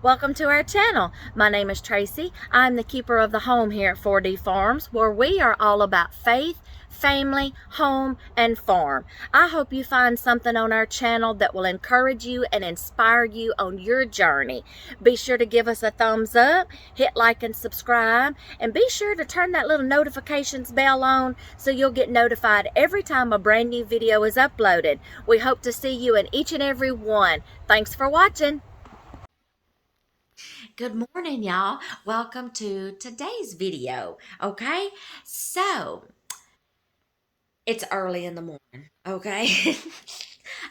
Welcome to our channel. My name is Tracy. I'm the keeper of the home here at 4D Farms, where we are all about faith, family, home, and farm. I hope you find something on our channel that will encourage you and inspire you on your journey. Be sure to give us a thumbs up, hit like and subscribe, and be sure to turn that little notifications bell on so you'll get notified every time a brand new video is uploaded. We hope to see you in each and every one. Thanks for watching. Good morning, y'all. Welcome to today's video. Okay, so it's early in the morning. Okay,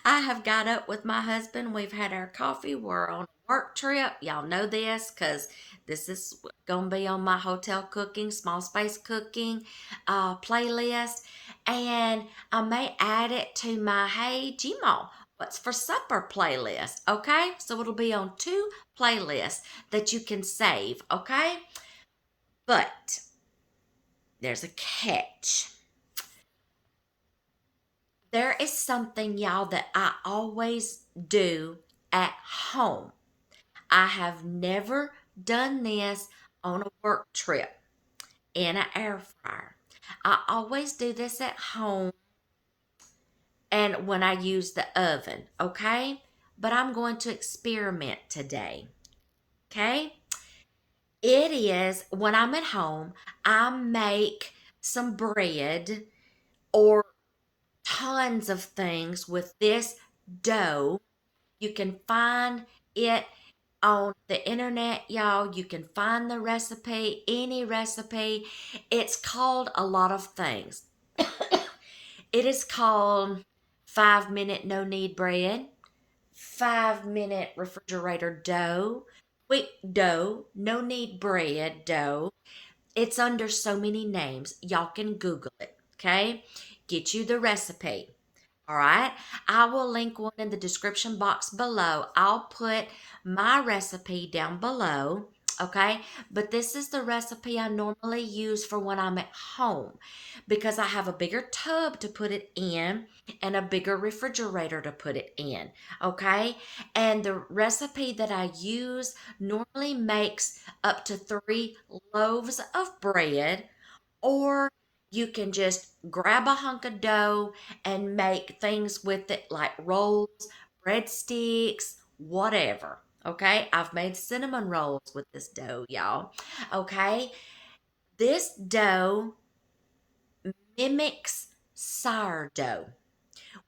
I have got up with my husband. We've had our coffee. We're on a work trip. Y'all know this because this is going to be on my hotel cooking, small space cooking playlist. And I may add it to my Hey Gmail, what's for supper playlist. Okay, so it'll be on two playlists that you can save. Okay, but there's a catch. There is something, y'all, that I always do at home. I have never done this on a work trip in an air fryer. I always do this at home and when I use the oven, okay? But I'm going to experiment today, okay? It is when I'm at home, I make some bread or tons of things with this dough. You can find it on the internet, y'all. You can find the recipe, any recipe. It's called a lot of things. It is called 5-minute no knead bread, 5-minute refrigerator dough, quick dough, no knead bread dough. It's under so many names. Y'all can Google it, okay? Get you the recipe. All right. I will link one in the description box below. I'll put my recipe down below. Okay. But this is the recipe I normally use for when I'm at home because I have a bigger tub to put it in and a bigger refrigerator to put it in. Okay. And the recipe that I use normally makes up to 3 loaves of bread, or you can just grab a hunk of dough and make things with it like rolls, breadsticks, whatever. Okay, I've made cinnamon rolls with this dough, y'all. Okay, this dough mimics sourdough,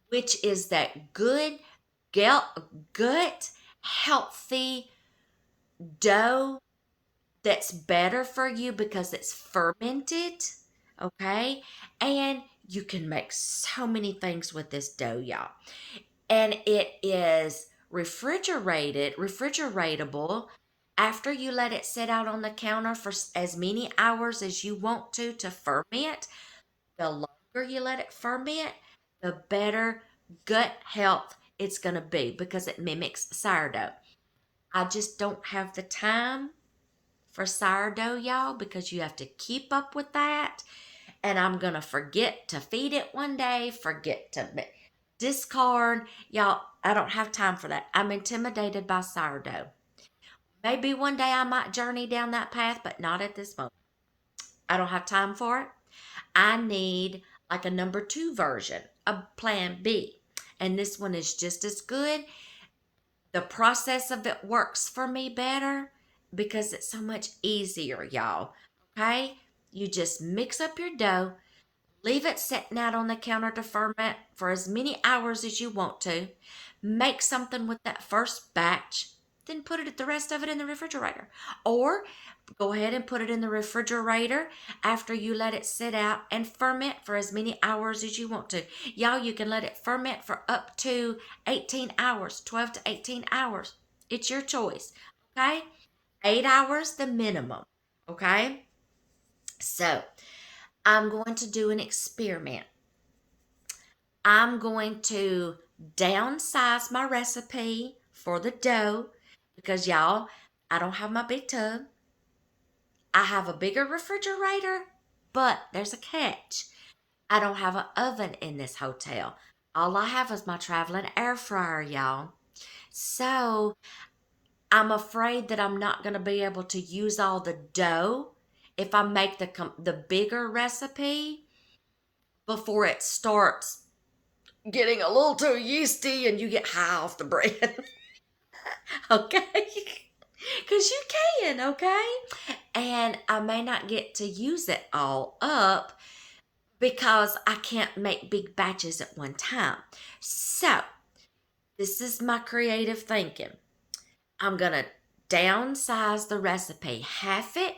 which is that good, healthy dough that's better for you because it's fermented, okay? And you can make so many things with this dough, y'all. And it is refrigeratable after you let it sit out on the counter for as many hours as you want to ferment. The longer you let it ferment, the better gut health it's going to be because it mimics sourdough. I just don't have the time for sourdough, y'all, because you have to keep up with that. And I'm going to forget to feed it one day, forget to discard. Y'all, I don't have time for that. I'm intimidated by sourdough. Maybe one day I might journey down that path, but not at this moment. I don't have time for it. I need like a number 2 version, a plan B. And this one is just as good. The process of it works for me better because it's so much easier, y'all. Okay? You just mix up your dough, leave it sitting out on the counter to ferment for as many hours as you want to. Make something with that first batch, then put the rest of it in the refrigerator. Or go ahead and put it in the refrigerator after you let it sit out and ferment for as many hours as you want to. Y'all, you can let it ferment for up to 18 hours, 12 to 18 hours. It's your choice, okay? 8 hours, the minimum, okay? So, I'm going to do an experiment. I'm going to downsize my recipe for the dough because y'all, I don't have my big tub. I have a bigger refrigerator, but there's a catch. I don't have an oven in this hotel. All I have is my traveling air fryer, y'all. So I'm afraid that I'm not going to be able to use all the dough if I make the bigger recipe before it starts getting a little too yeasty and you get high off the bread. Okay? Because you can, okay? And I may not get to use it all up because I can't make big batches at one time. So, this is my creative thinking. I'm going to downsize the recipe, half it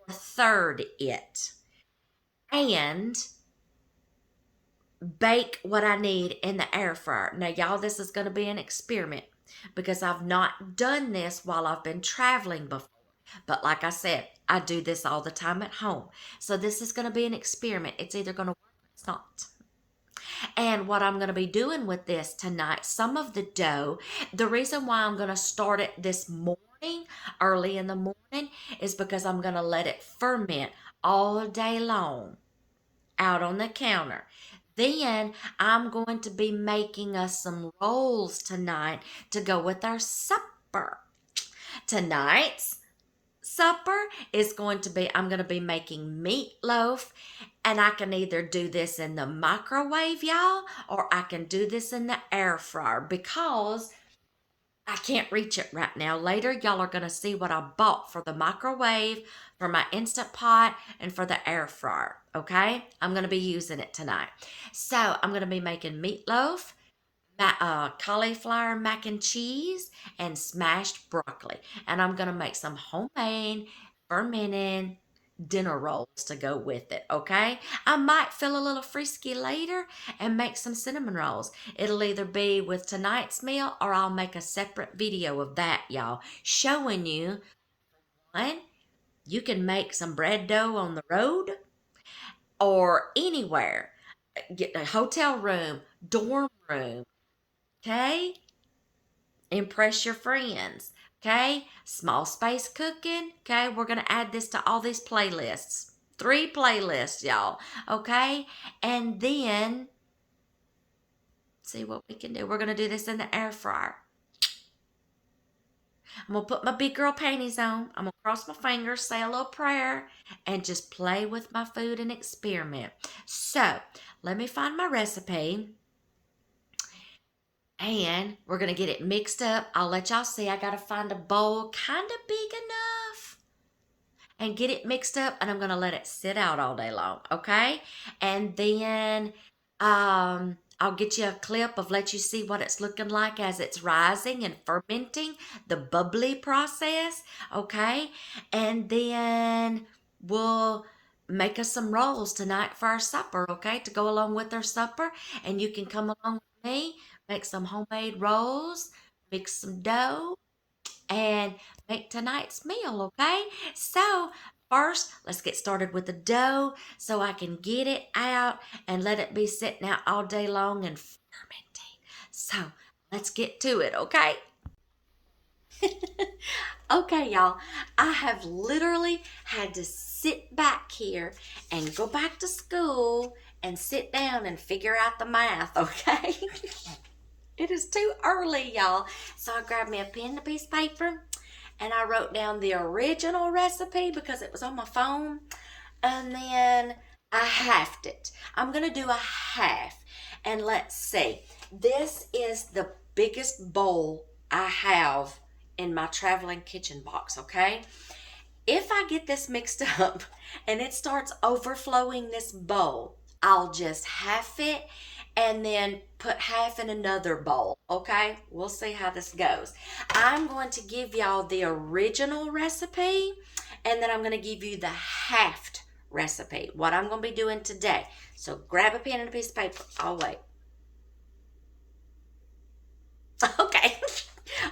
or third it, and bake what I need in the air fryer. Now, y'all, this is going to be an experiment because I've not done this while I've been traveling before. But like I said, I do this all the time at home. So this is going to be an experiment. It's either going to work or it's not. And what I'm going to be doing with this tonight, some of the dough, the reason why I'm going to start it this morning, early in the morning, is because I'm going to let it ferment all day long out on the counter. Then I'm going to be making us some rolls tonight to go with our supper. Tonight's supper is going to be, I'm going to be making meatloaf, and I can either do this in the microwave, y'all, or I can do this in the air fryer because I can't reach it right now. Later, y'all are going to see what I bought for the microwave, for my Instant Pot, and for the air fryer, okay? I'm going to be using it tonight. So, I'm going to be making meatloaf, cauliflower mac and cheese, and smashed broccoli. And I'm going to make some homemade, fermented dinner rolls to go with it, okay? I might feel a little frisky later and make some cinnamon rolls. It'll either be with tonight's meal or I'll make a separate video of that, y'all, showing you, one, you can make some bread dough on the road or anywhere. Get a hotel room, dorm room, okay? Impress your friends, okay? Small space cooking, okay? We're going to add this to all these playlists. 3 playlists, y'all, okay? And then, see what we can do. We're going to do this in the air fryer. I'm going to put my big girl panties on. I'm going to cross my fingers, say a little prayer, and just play with my food and experiment. So, let me find my recipe. And we're going to get it mixed up. I'll let y'all see. I got to find a bowl kind of big enough and get it mixed up. And I'm going to let it sit out all day long. Okay. And then I'll get you a clip of let you see what it's looking like as it's rising and fermenting, the bubbly process. Okay. And then we'll make us some rolls tonight for our supper. Okay. To go along with our supper. And you can come along with me. Make some homemade rolls, mix some dough, and make tonight's meal, okay? So, first, let's get started with the dough so I can get it out and let it be sitting out all day long and fermenting. So, let's get to it, okay? Okay, y'all, I have literally had to sit back here and go back to school and sit down and figure out the math, okay? It is too early, y'all. So I grabbed me a pen and a piece of paper and I wrote down the original recipe because it was on my phone. And then I halved it. I'm going to do a half. And let's see. This is the biggest bowl I have in my traveling kitchen box, okay? If I get this mixed up and it starts overflowing this bowl, I'll just half it and then put half in another bowl, okay? We'll see how this goes. I'm going to give y'all the original recipe, and then I'm going to give you the halved recipe, what I'm going to be doing today. So grab a pen and a piece of paper. I'll wait. Okay.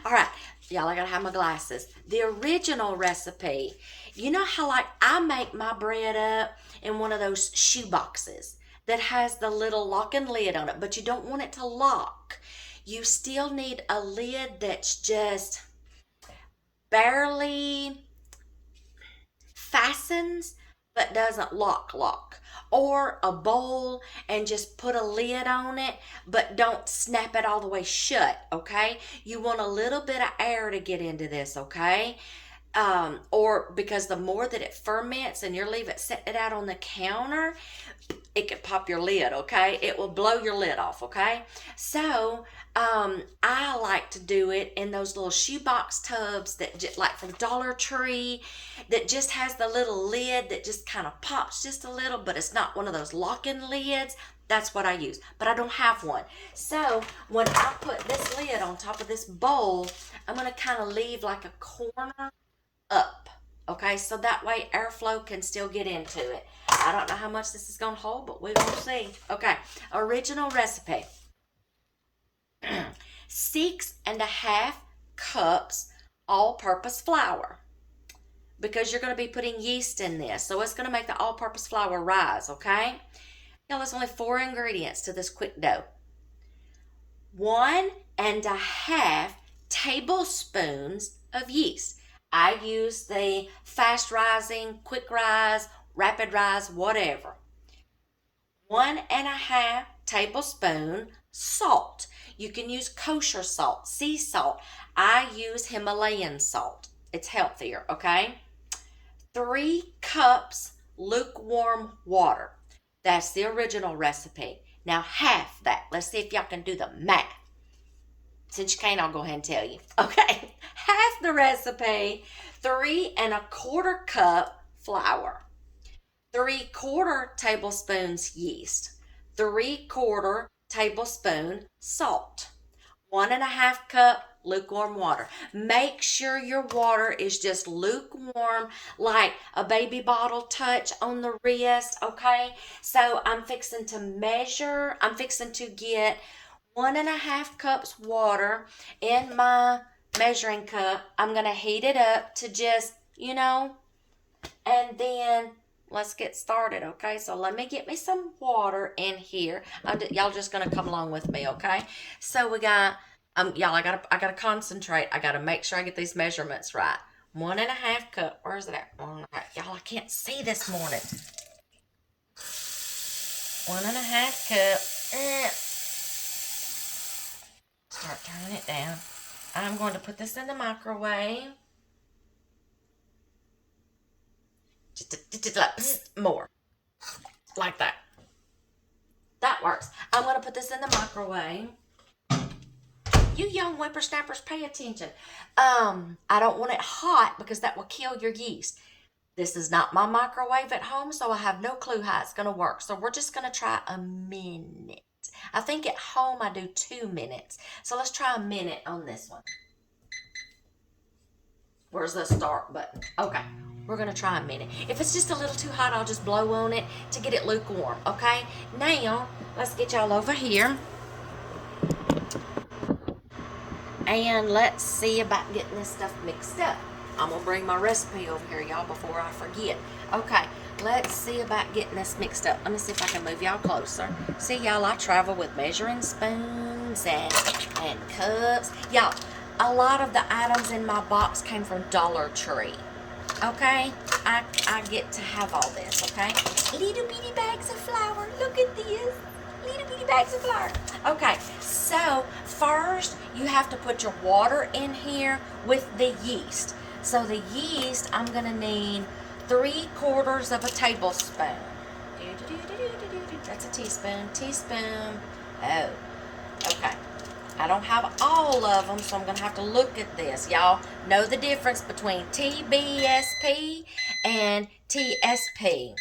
All right. Y'all, I got to have my glasses. The original recipe, you know how like I make my bread up in one of those shoe boxes that has the little lock and lid on it, but you don't want it to lock. You still need a lid that's just barely fastens, that doesn't lock. Or a bowl and just put a lid on it, but don't snap it all the way shut, okay? You want a little bit of air to get into this, okay? Or because the more that it ferments and you leave it set it out on the counter, it could pop your lid, okay? It will blow your lid off, okay? So I like to do it in those little shoebox tubs that like from Dollar Tree, that just has the little lid that just kind of pops just a little, but it's not one of those lock-in lids. That's what I use, but I don't have one. So when I put this lid on top of this bowl, I'm going to kind of leave like a corner up, okay, so that way airflow can still get into it. I don't know how much this is going to hold, but we're going to see. Okay, original recipe. 6.5 cups all-purpose flour, because you're going to be putting yeast in this, so it's going to make the all-purpose flour rise, okay? Now, there's only 4 ingredients to this quick dough. 1.5 tablespoons of yeast. I use the fast rising, quick rise, rapid rise, whatever. 1.5 tablespoon salt. You can use kosher salt, sea salt. I use Himalayan salt. It's healthier, okay? 3 cups lukewarm water. That's the original recipe. Now half that. Let's see if y'all can do the math. Since you can't, I'll go ahead and tell you. Okay, half the recipe, 3.25 cup flour, 3/4 tablespoons yeast, 3/4 tablespoon salt, 1.5 cup lukewarm water. Make sure your water is just lukewarm, like a baby bottle touch on the wrist, okay? So I'm fixing to get 1.5 cups water in my measuring cup. I'm going to heat it up to just, and then let's get started, okay? So let me get me some water in here. Y'all just going to come along with me, okay? So we got, y'all, I gotta concentrate. I got to make sure I get these measurements right. 1.5 cup, where's it at? Y'all, I can't see this morning. 1.5 cup. Start turning it down. I'm going to put this in the microwave. Just like more. Like that. That works. I'm going to put this in the microwave. You young whippersnappers, pay attention. I don't want it hot because that will kill your yeast. This is not my microwave at home, so I have no clue how it's going to work. So we're just going to try a minute. I think at home I do 2 minutes. So let's try a minute on this one. Where's the start button? Okay, we're going to try a minute. If it's just a little too hot, I'll just blow on it to get it lukewarm, okay? Now, let's get y'all over here. And let's see about getting this stuff mixed up. I'm going to bring my recipe over here, y'all, before I forget. Okay, let's see about getting this mixed up. Let me see if I can move y'all closer. See, y'all, I travel with measuring spoons and cups. Y'all, a lot of the items in my box came from Dollar Tree. Okay? I get to have all this, okay? Little bitty bags of flour. Look at this. Little bitty bags of flour. Okay, so first you have to put your water in here with the yeast. So the yeast, I'm going to need 3/4 of a tablespoon. That's a teaspoon. Oh, okay. I don't have all of them, so I'm going to have to look at this. Y'all know the difference between tbsp and tsp.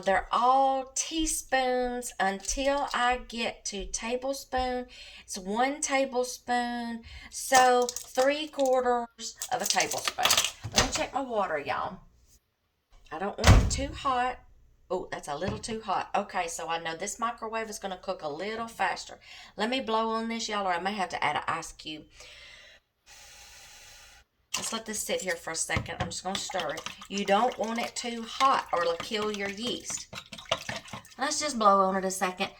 They're all teaspoons until I get to tablespoon. It's 1 tablespoon, so 3/4 of a tablespoon. Let me check my water, y'all. I don't want it too hot. Oh, that's a little too hot. Okay, so I know this microwave is going to cook a little faster. Let me blow on this, y'all, or I may have to add an ice cube. Let's let this sit here for a second. I'm just going to stir it. You don't want it too hot or it'll kill your yeast. Let's just blow on it a second.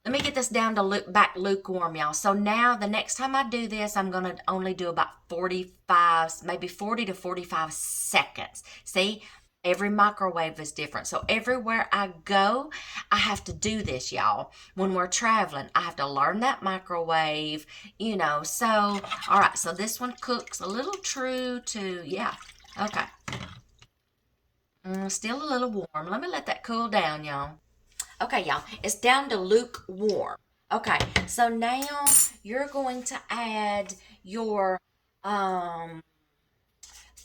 Let me get this down to back lukewarm, y'all. So now the next time I do this, I'm going to only do about 45, maybe 40 to 45 seconds. See, Every microwave is different. So everywhere I go, I have to do this, y'all. When we're traveling, I have to learn that microwave, you know. So, all right. So this one cooks a little true to, yeah. Okay. Still a little warm. Let me let that cool down, y'all. Okay, y'all. It's down to lukewarm. Okay. So now you're going to add your um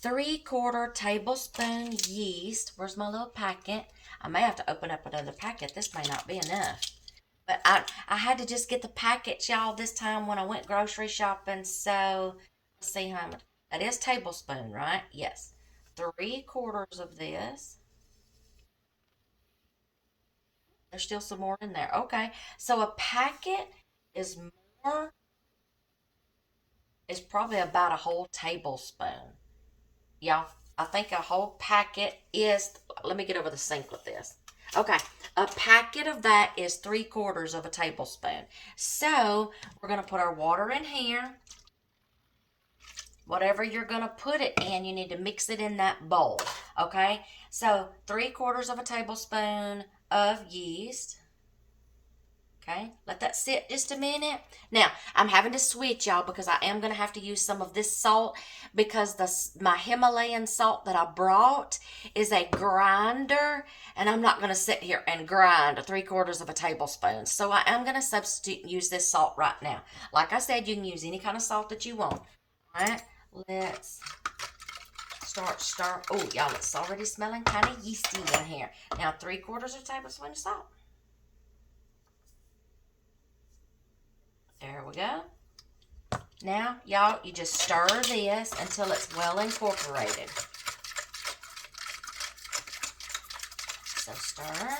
3/4 tablespoon yeast. Where's my little packet? I may have to open up another packet. This may not be enough. But I had to just get the packets, y'all, this time when I went grocery shopping. So let's see how much. That is tablespoon, right? Yes. 3/4 of this. There's still some more in there. Okay. So a packet is more, is probably about a whole tablespoon. Y'all, I think a whole packet is, let me get over the sink with this. Okay, a packet of that is 3/4 of a tablespoon. So we're going to put our water in here. Whatever you're going to put it in, you need to mix it in that bowl. Okay, so 3/4 of a tablespoon of yeast. Okay, let that sit just a minute. Now, I'm having to switch, y'all, because I am going to have to use some of this salt because my Himalayan salt that I brought is a grinder, and I'm not going to sit here and grind 3/4 of a tablespoon. So I am going to substitute and use this salt right now. Like I said, you can use any kind of salt that you want. All right, let's start. Oh, y'all, it's already smelling kind of yeasty in here. Now, 3/4 of a tablespoon of salt. There we go. Now, y'all, you just stir this until it's well incorporated. So stir.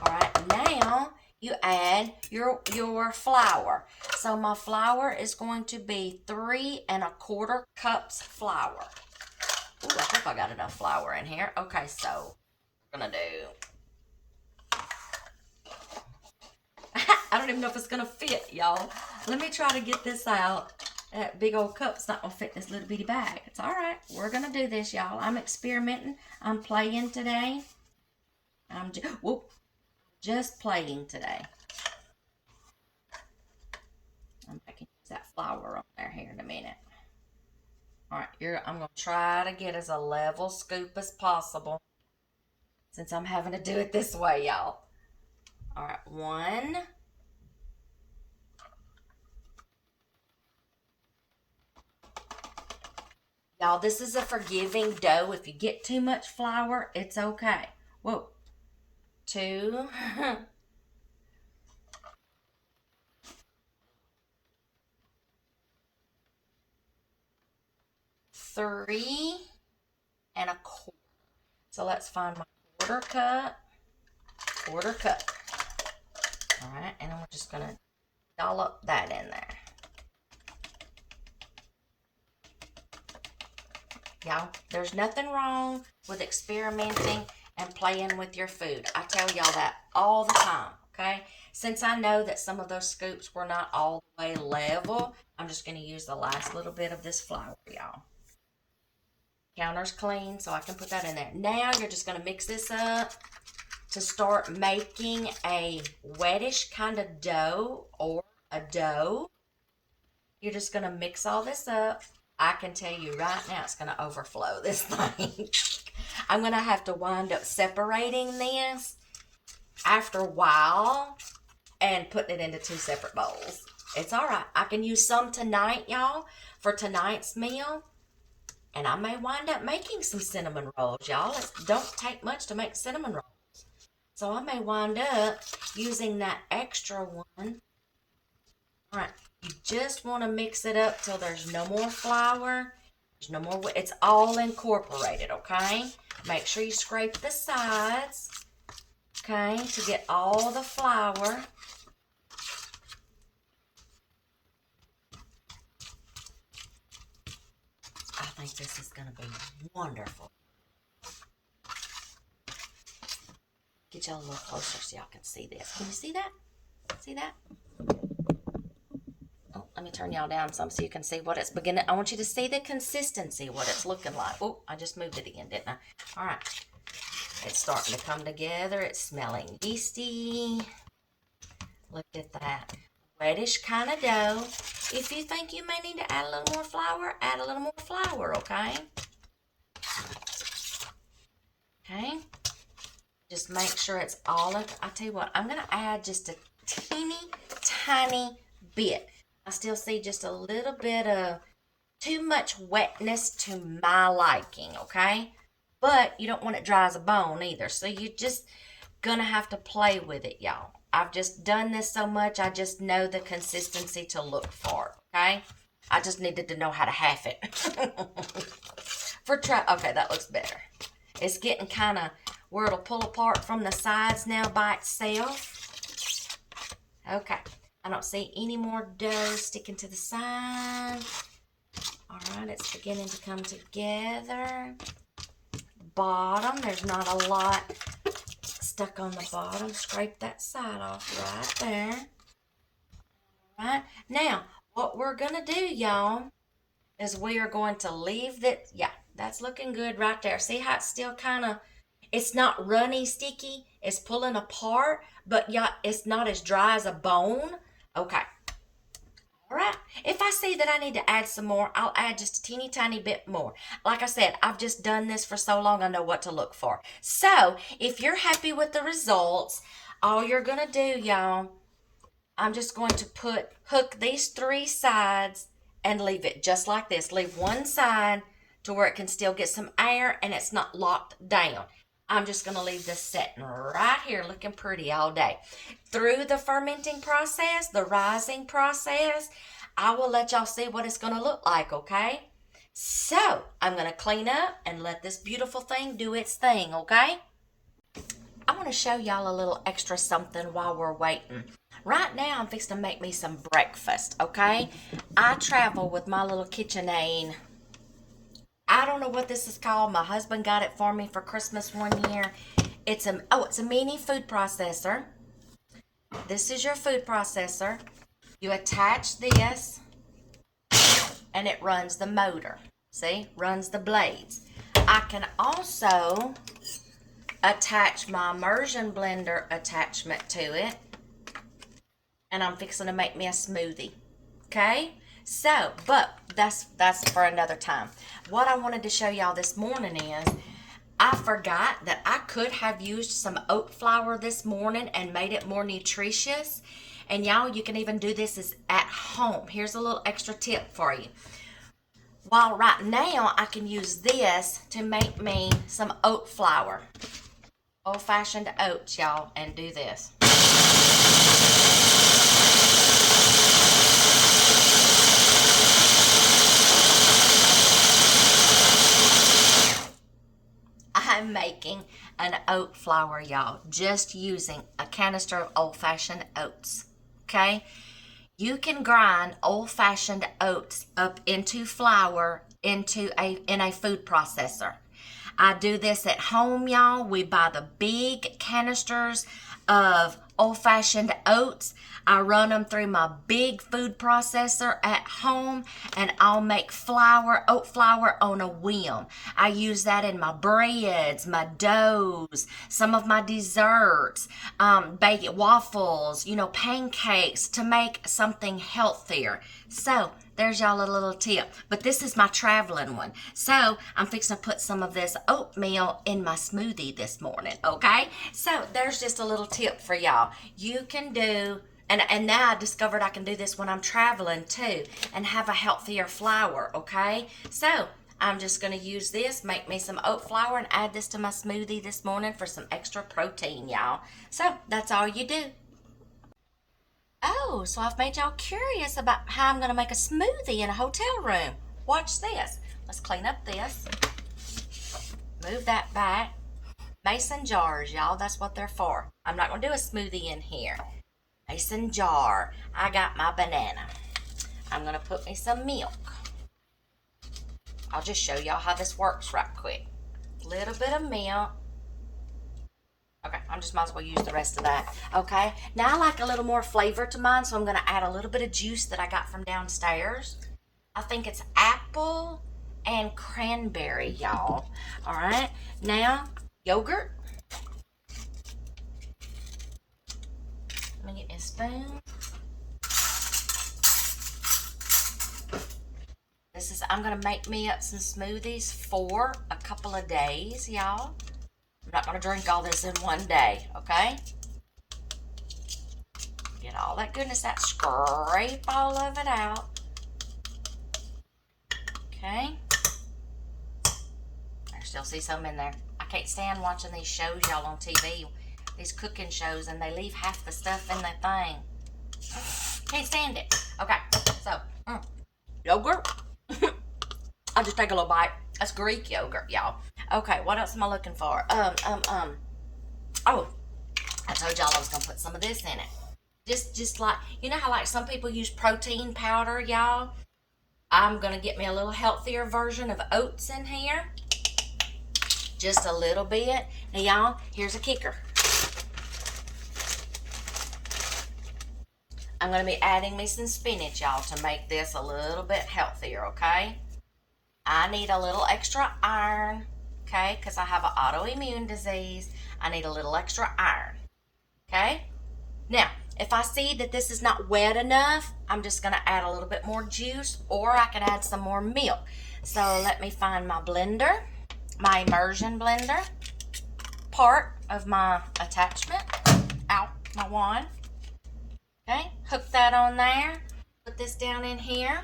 All right, now you add your flour. So my flour is going to be 3¼ cups flour. Ooh, I hope I got enough flour in here. Okay, so we're gonna do. I don't even know if it's gonna fit, y'all. Let me try to get this out. That big old cup's not gonna fit in this little bitty bag. It's all right. We're gonna do this, y'all. I'm experimenting. I'm playing today. Just playing today. I'm making that flour on there here in a minute. All right, I'm going to try to get as a level scoop as possible since I'm having to do it this way, y'all. All right, 1. Y'all, this is a forgiving dough. If you get too much flour, it's okay. Whoa. 2. 3¼ So let's find my quarter cup. All right, and then we're just gonna dollop that in there. Y'all, there's nothing wrong with experimenting and playing with your food. I tell y'all that all the time, okay? Since I know that some of those scoops were not all the way level, I'm just gonna use the last little bit of this flour, y'all. Counter's clean, so I can put that in there. Now you're just going to mix this up to start making a wettish kind of dough or a dough. You're just going to mix all this up. I can tell you right now it's going to overflow this thing. I'm going to have to wind up separating this after a while and putting it into 2 separate bowls. It's all right. I can use some tonight, y'all, for tonight's meal. And I may wind up making some cinnamon rolls, y'all. It don't take much to make cinnamon rolls. So I may wind up using that extra one. All right. You just want to mix it up till there's no more flour. There's no more. It's all incorporated, okay? Make sure you scrape the sides, okay, to get all the flour. I think this is going to be wonderful. Get y'all a little closer so y'all can see this. Can you see that? See that? let me turn y'all down some so you can see what it's beginning. I want you to see the consistency, what it's looking like. Oh, I just moved it again, didn't I? All right. It's starting to come together. It's smelling yeasty. Look at that. Wettish kind of dough. If you think you may need to add a little more flour, add a little more flour, okay? Okay. Just make sure it's all of, I tell you what, I'm going to add just a teeny tiny bit. I still see just a little bit of too much wetness to my liking, okay? But you don't want it dry as a bone either. So you're just going to have to play with it, y'all. I've just done this so much, I just know the consistency to look for, okay? I just needed to know how to half it. Okay, that looks better. It's getting kind of where it'll pull apart from the sides now by itself. Okay, I don't see any more dough sticking to the side. All right, it's beginning to come together. Bottom, there's not a lot stuck on the bottom. Scrape that side off right there. All right, now what we're gonna do, y'all, is we are going to leave that. Yeah, that's looking good right there. See how it's still kind of, it's not runny sticky, it's pulling apart, but yeah, it's not as dry as a bone. Okay. All right. If I see that I need to add some more, I'll add just a teeny tiny bit more. Like I said, I've just done this for so long, I know what to look for. So if you're happy with the results, all you're going to do, y'all, I'm just going to hook these 3 sides and leave it just like this. Leave one side to where it can still get some air and it's not locked down. I'm just going to leave this sitting right here looking pretty all day. Through the fermenting process, the rising process, I will let y'all see what it's going to look like, okay? So, I'm going to clean up and let this beautiful thing do its thing, okay? I want to show y'all a little extra something while we're waiting. Right now, I'm fixing to make me some breakfast, okay? I travel with my little KitchenAid. I don't know what this is called. My husband got it for me for Christmas one year. It's a mini food processor. This is your food processor. You attach this and it runs the motor. See? Runs the blades. I can also attach my immersion blender attachment to it. And I'm fixing to make me a smoothie. Okay? So, but that's for another time. What I wanted to show y'all this morning is I forgot that I could have used some oat flour this morning and made it more nutritious. And y'all, you can even do this at home. Here's a little extra tip for you. While right now I can use this to make me some oat flour. Old-fashioned oats, y'all, and do this. I'm making an oat flour, y'all, just using a canister of old-fashioned oats, okay? You can grind old-fashioned oats up into flour in a food processor. I do this at home, y'all. We buy the big canisters of old-fashioned oats. I run them through my big food processor at home, and I'll make oat flour on a whim. I use that in my breads, my doughs, some of my desserts, bake waffles, pancakes, to make something healthier. So there's y'all a little tip. But this is my traveling one. So I'm fixing to put some of this oatmeal in my smoothie this morning, okay? So there's just a little tip for y'all. You can do, and now I discovered I can do this when I'm traveling too, and have a healthier flour, okay? So I'm just going to use this, make me some oat flour, and add this to my smoothie this morning for some extra protein, y'all. So that's all you do. Oh, so I've made y'all curious about how I'm going to make a smoothie in a hotel room. Watch this. Let's clean up this. Move that back. Mason jars, y'all. That's what they're for. I'm not going to do a smoothie in here. Mason jar. I got my banana. I'm going to put me some milk. I'll just show y'all how this works right quick. Little bit of milk. Okay, I just might as well use the rest of that. Okay, now I like a little more flavor to mine, so I'm going to add a little bit of juice that I got from downstairs. I think it's apple and cranberry, y'all. All right, now yogurt. Let me get me a spoon. I'm going to make me up some smoothies for a couple of days, y'all. I'm not going to drink all this in one day, okay? Get all that goodness out. Scrape all of it out. Okay. I still see some in there. I can't stand watching these shows, y'all, on TV. These cooking shows, and they leave half the stuff in the thing. Can't stand it. Okay, so, yogurt. I'll just take a little bite. That's Greek yogurt, y'all. Okay, what else am I looking for? Oh, I told y'all I was gonna put some of this in it. Just like, you know how like some people use protein powder, y'all? I'm gonna get me a little healthier version of oats in here. Just a little bit. Now, y'all, here's a kicker. I'm gonna be adding me some spinach, y'all, to make this a little bit healthier, okay? I need a little extra iron, okay, because I have an autoimmune disease. I need a little extra iron, okay? Now, if I see that this is not wet enough, I'm just going to add a little bit more juice, or I can add some more milk. So let me find my blender, my immersion blender, part of my attachment. Out, my wand. Okay, hook that on there. Put this down in here.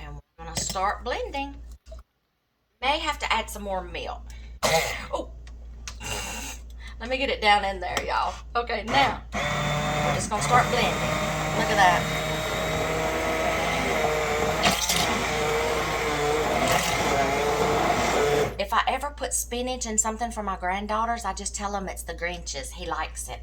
I'm going to start blending. May have to add some more milk. Oh, let me get it down in there, y'all. Okay, now we're just going to start blending. Look at that. If I ever put spinach in something for my granddaughters, I just tell them it's the Grinch's. He likes it.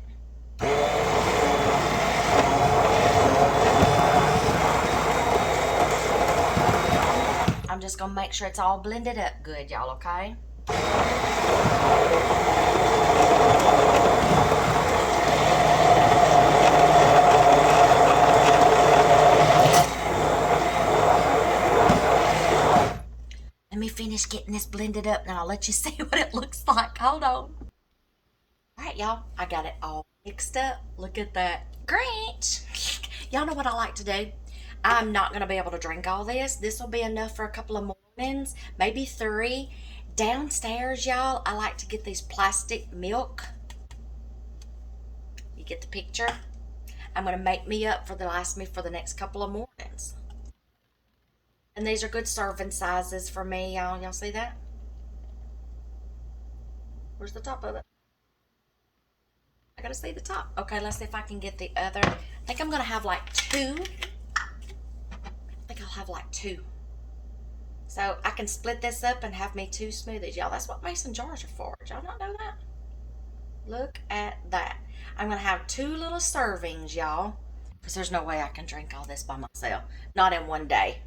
I'm just going to make sure it's all blended up good, y'all, okay? Let me finish getting this blended up, and I'll let you see what it looks like. Hold on. All right, y'all. I got it all mixed up. Look at that. Grinch. Y'all know what I like to do? I'm not going to be able to drink all this. This will be enough for a couple of mornings, maybe 3. Downstairs, y'all, I like to get these plastic milk. You get the picture? I'm going to make me up for last me for the next couple of mornings. And these are good serving sizes for me, y'all. Y'all see that? Where's the top of it? I got to see the top. Okay, let's see if I can get the other. I think I'm going to have like 2. I think I'll have like 2. So I can split this up and have me 2 smoothies. Y'all, that's what mason jars are for. Did y'all not know that? Look at that. I'm going to have 2 little servings, y'all. Because there's no way I can drink all this by myself. Not in one day.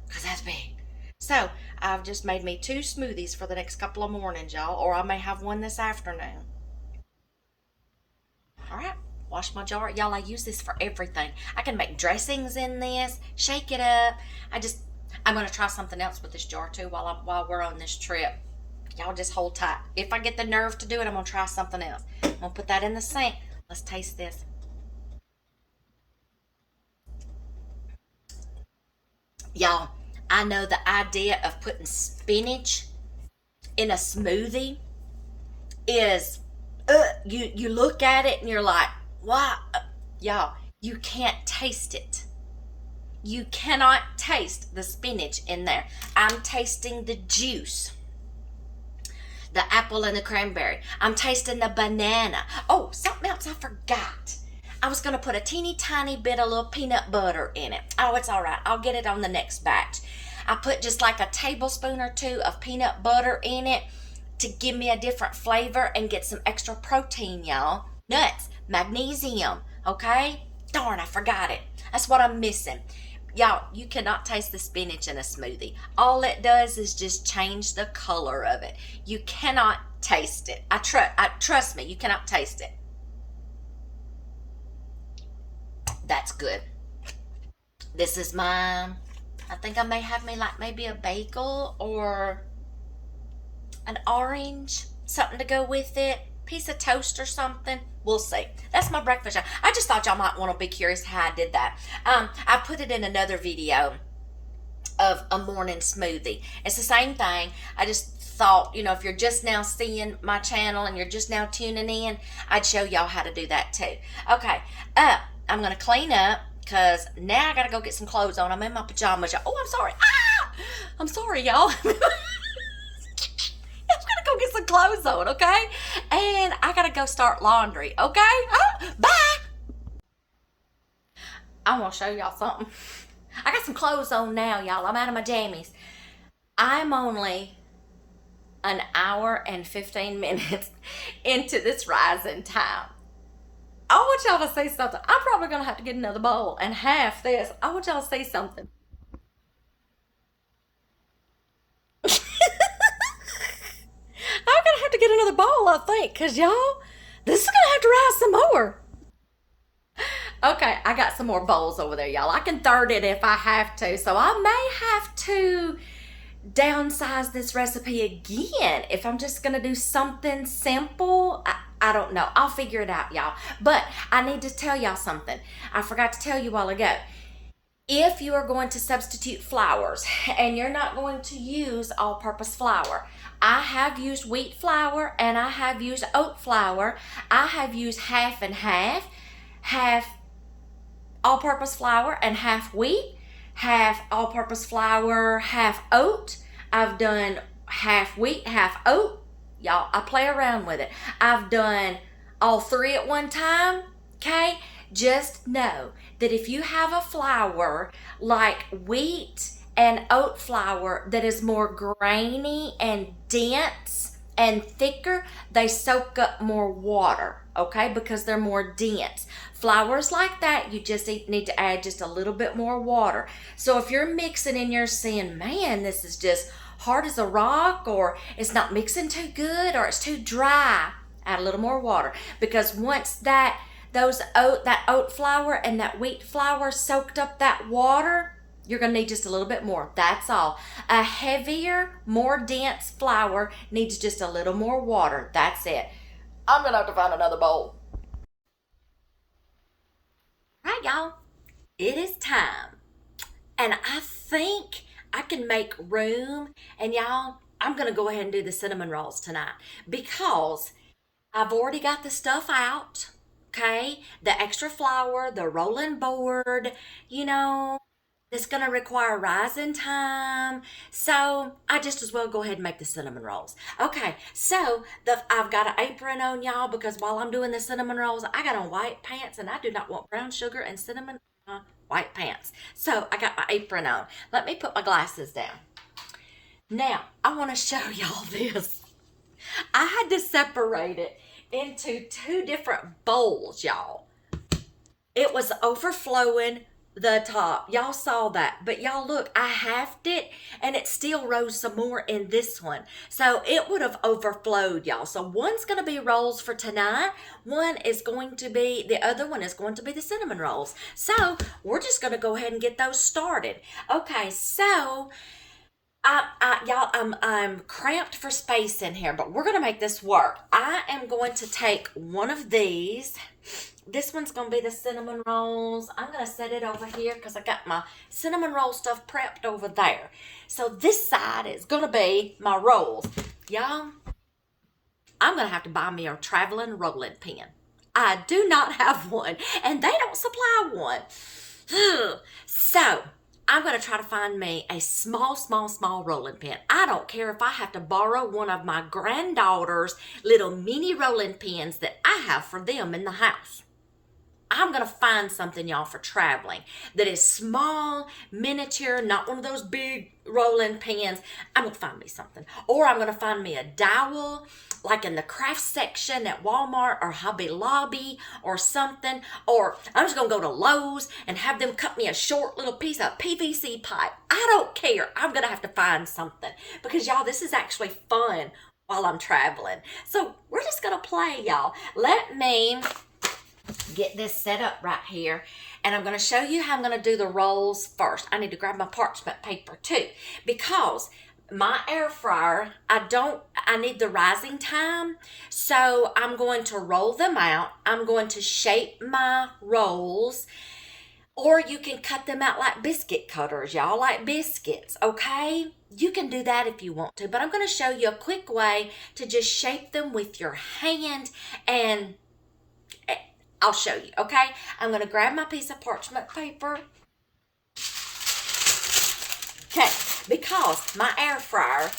Because that's big. So I've just made me 2 smoothies for the next couple of mornings, y'all. Or I may have one this afternoon. Alright. Wash my jar. Y'all, I use this for everything. I can make dressings in this. Shake it up. I'm going to try something else with this jar too while we're on this trip. Y'all just hold tight. If I get the nerve to do it, I'm going to try something else. I'm going to put that in the sink. Let's taste this. Y'all, I know the idea of putting spinach in a smoothie is, you look at it and you're like, wow. Y'all, you can't taste it. You cannot taste the spinach in there. I'm tasting the juice. The apple and the cranberry. I'm tasting the banana. Oh, something else I forgot. I was going to put a teeny tiny bit of little peanut butter in it. Oh, it's all right. I'll get it on the next batch. I put just like a tablespoon or 2 of peanut butter in it to give me a different flavor and get some extra protein, y'all. Nuts, magnesium, okay? Darn, I forgot it. That's what I'm missing. y'all, you cannot taste the spinach in a smoothie. All it does is just change the color of it. You cannot taste it. Trust me, you cannot taste it. That's good. This is my, I think I may have me like maybe a bagel or an orange, something to go with it, piece of toast or something. We'll see. That's my breakfast. I just thought y'all might want to be curious how I did that. I put it in another video of a morning smoothie. It's the same thing. I just thought, if you're just now seeing my channel and you're just now tuning in, I'd show y'all how to do that too. Okay, I'm going to clean up because now I got to go get some clothes on. I'm in my pajamas. Oh, I'm sorry. I'm sorry, y'all. Go get some clothes on, okay? And I gotta go start laundry, okay? Bye. I want to show y'all something. I got some clothes on now, y'all. I'm out of my jammies. I'm only an hour and 15 minutes into this rising time. I want y'all to see something. I'm probably gonna have to get another bowl and half this. I want y'all to see something. I'm gonna have to get another bowl, I think, because y'all, this is gonna have to rise some more. Okay, I got some more bowls over there, y'all. I can third it if I have to, so I may have to downsize this recipe again if I'm just gonna do something simple. I don't know. I'll figure it out, y'all. But I need to tell y'all something. I forgot to tell you a while ago. If you are going to substitute flours and you're not going to use all-purpose flour, I have used wheat flour and I have used oat flour. I have used half and half all-purpose flour and half wheat, half all-purpose flour, half oat. I've done half wheat, half oat. Y'all, I play around with it. I've done all three at one time, okay? Just know that if you have a flour like wheat and oat flour that is more grainy and dense and thicker, they soak up more water, okay? Because they're more dense. Flours like that, you just need to add just a little bit more water. So if you're mixing and you're saying, man, this is just hard as a rock, or it's not mixing too good, or it's too dry, add a little more water. Because once that oat flour and that wheat flour soaked up that water, you're going to need just a little bit more. That's all. A heavier, more dense flour needs just a little more water. That's it. I'm going to have to find another bowl. All right, y'all. It is time. And I think I can make room. And y'all, I'm going to go ahead and do the cinnamon rolls tonight because I've already got the stuff out. Okay, the extra flour, the rolling board, it's going to require rising time. So I just as well go ahead and make the cinnamon rolls. Okay, so I've got an apron on, y'all, because while I'm doing the cinnamon rolls, I got on white pants, and I do not want brown sugar and cinnamon on white pants. So I got my apron on. Let me put my glasses down. Now, I want to show y'all this. I had to separate it into two different bowls, y'all. It was overflowing the top. Y'all saw that. But y'all look, I halved it and it still rose some more in this one. So it would have overflowed, y'all. So one's going to be rolls for tonight. The other one is going to be the cinnamon rolls. So we're just going to go ahead and get those started. Okay, so y'all, I'm cramped for space in here, but we're going to make this work. I am going to take one of these. This one's going to be the cinnamon rolls. I'm going to set it over here because I got my cinnamon roll stuff prepped over there. So this side is going to be my rolls. Y'all, I'm going to have to buy me a traveling rolling pin. I do not have one, and they don't supply one. So I'm going to try to find me a small rolling pin. I don't care if I have to borrow one of my granddaughter's little mini rolling pins that I have for them in the house. I'm going to find something, y'all, for traveling that is small, miniature, not one of those big rolling pins. I'm going to find me something. Or I'm going to find me a dowel, like in the craft section at Walmart or Hobby Lobby or something. Or I'm just going to go to Lowe's and have them cut me a short little piece of PVC pipe. I don't care. I'm going to have to find something because, y'all, this is actually fun while I'm traveling. So we're just going to play, y'all. Let me get this set up right here, and I'm going to show you how I'm going to do the rolls first. I need to grab my parchment paper too, because my air fryer, I need the rising time, so I'm going to roll them out. I'm going to shape my rolls, or you can cut them out like biscuit cutters, y'all, like biscuits, okay? You can do that if you want to, but I'm going to show you a quick way to just shape them with your hand, and I'll show you, okay? I'm going to grab my piece of parchment paper. Okay, because my air fryer,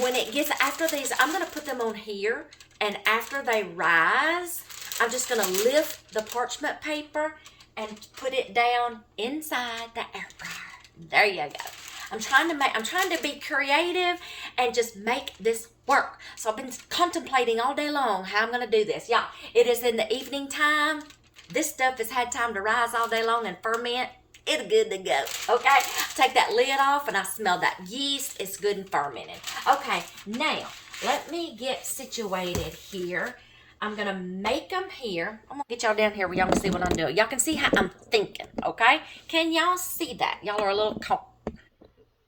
when it gets after these, I'm going to put them on here, and after they rise, I'm just going to lift the parchment paper and put it down inside the air fryer. There you go. I'm trying to be creative and just make this work. So I've been contemplating all day long how I'm going to do this. Yeah, it is in the evening time. This stuff has had time to rise all day long and ferment. It's good to go. Okay, take that lid off and I smell that yeast. It's good and fermented. Okay, now let me get situated here. I'm going to make them here. I'm going to get y'all down here where y'all can see what I'm doing. Y'all can see how I'm thinking, okay? Can y'all see that? Y'all are a little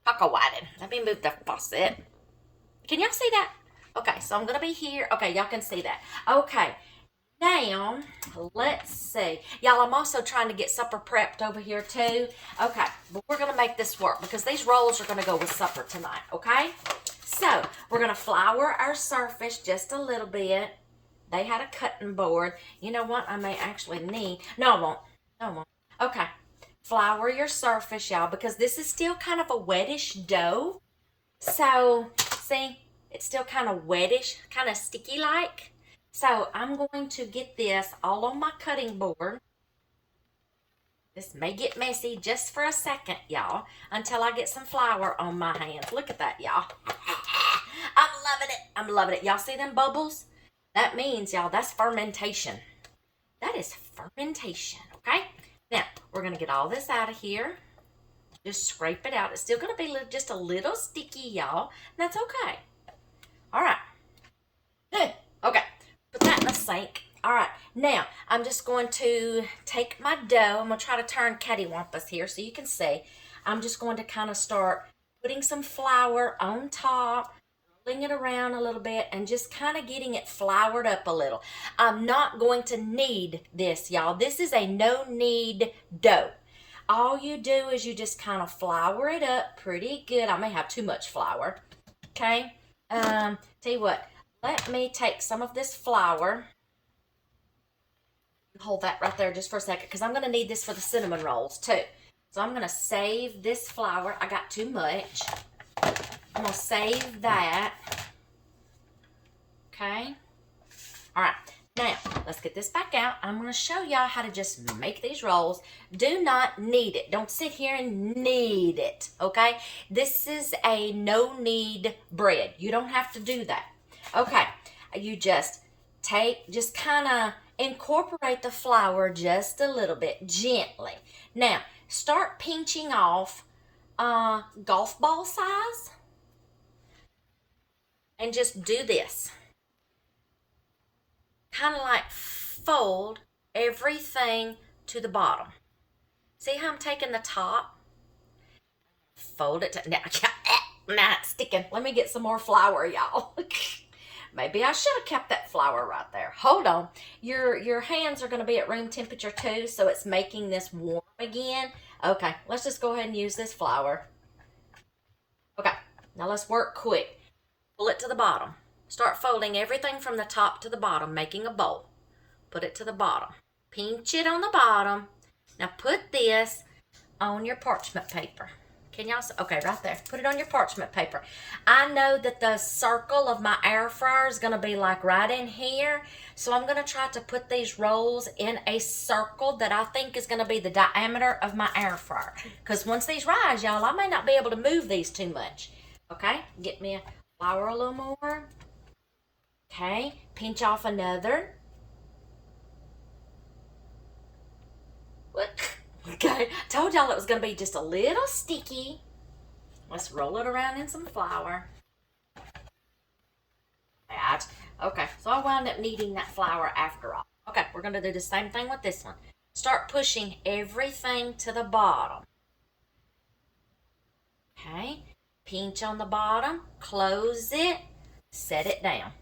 cockle-whited. Let me move the faucet. Can y'all see that? Okay, so I'm going to be here. Okay, y'all can see that. Okay, now, let's see. Y'all, I'm also trying to get supper prepped over here too. Okay, but we're going to make this work because these rolls are going to go with supper tonight, okay? So, we're going to flour our surface just a little bit. They had a cutting board. You know what? I may actually need... No, I won't. No, I won't. Okay. Flour your surface, y'all, because this is still kind of a wettish dough. So, see? It's still kind of wettish, kind of sticky-like. So, I'm going to get this all on my cutting board. This may get messy just for a second, y'all, until I get some flour on my hands. Look at that, y'all. I'm loving it. I'm loving it. Y'all see them bubbles? That means, y'all, that's fermentation. That is fermentation, okay? Now, we're going to get all this out of here. Just scrape it out. It's still going to be just a little sticky, y'all. That's okay. All right. Okay. Put that in the sink. All right. Now, I'm just going to take my dough. I'm going to try to turn cattywampus here so you can see. I'm just going to kind of start putting some flour on top, rolling it around a little bit, and just kind of getting it floured up a little. I'm not going to knead this, y'all. This is a no-knead dough. All you do is you just kind of flour it up pretty good. I may have too much flour, okay? Tell you what, let me take some of this flour. Hold that right there just for a second because I'm going to need this for the cinnamon rolls too. So I'm going to save this flour. I got too much. I'm going to save that. Okay. All right. Now, let's get this back out. I'm going to show y'all how to just make these rolls. Do not knead it. Don't sit here and knead it. Okay. This is a no-knead bread. You don't have to do that. Okay. You just kind of incorporate the flour just a little bit gently. Now, start pinching off golf ball size. And just do this. Kind of like fold everything to the bottom. See how I'm taking the top? Fold it to... Now, it's sticking. Let me get some more flour, y'all. Maybe I should have kept that flour right there. Hold on. Your hands are going to be at room temperature too, so it's making this warm again. Okay, let's just go ahead and use this flour. Okay, now let's work quick. Pull it to the bottom. Start folding everything from the top to the bottom, making a bowl. Put it to the bottom. Pinch it on the bottom. Now put this on your parchment paper. Can y'all see? Okay, right there. Put it on your parchment paper. I know that the circle of my air fryer is going to be like right in here. So I'm going to try to put these rolls in a circle that I think is going to be the diameter of my air fryer. Because once these rise, y'all, I may not be able to move these too much. Okay, get me a flour a little more. Okay, pinch off another. What? Okay, told y'all it was going to be just a little sticky. Let's roll it around in some flour. Okay, so I wound up kneading that flour after all. Okay, we're going to do the same thing with this one. Start pushing everything to the bottom. Okay, pinch on the bottom, close it, set it down.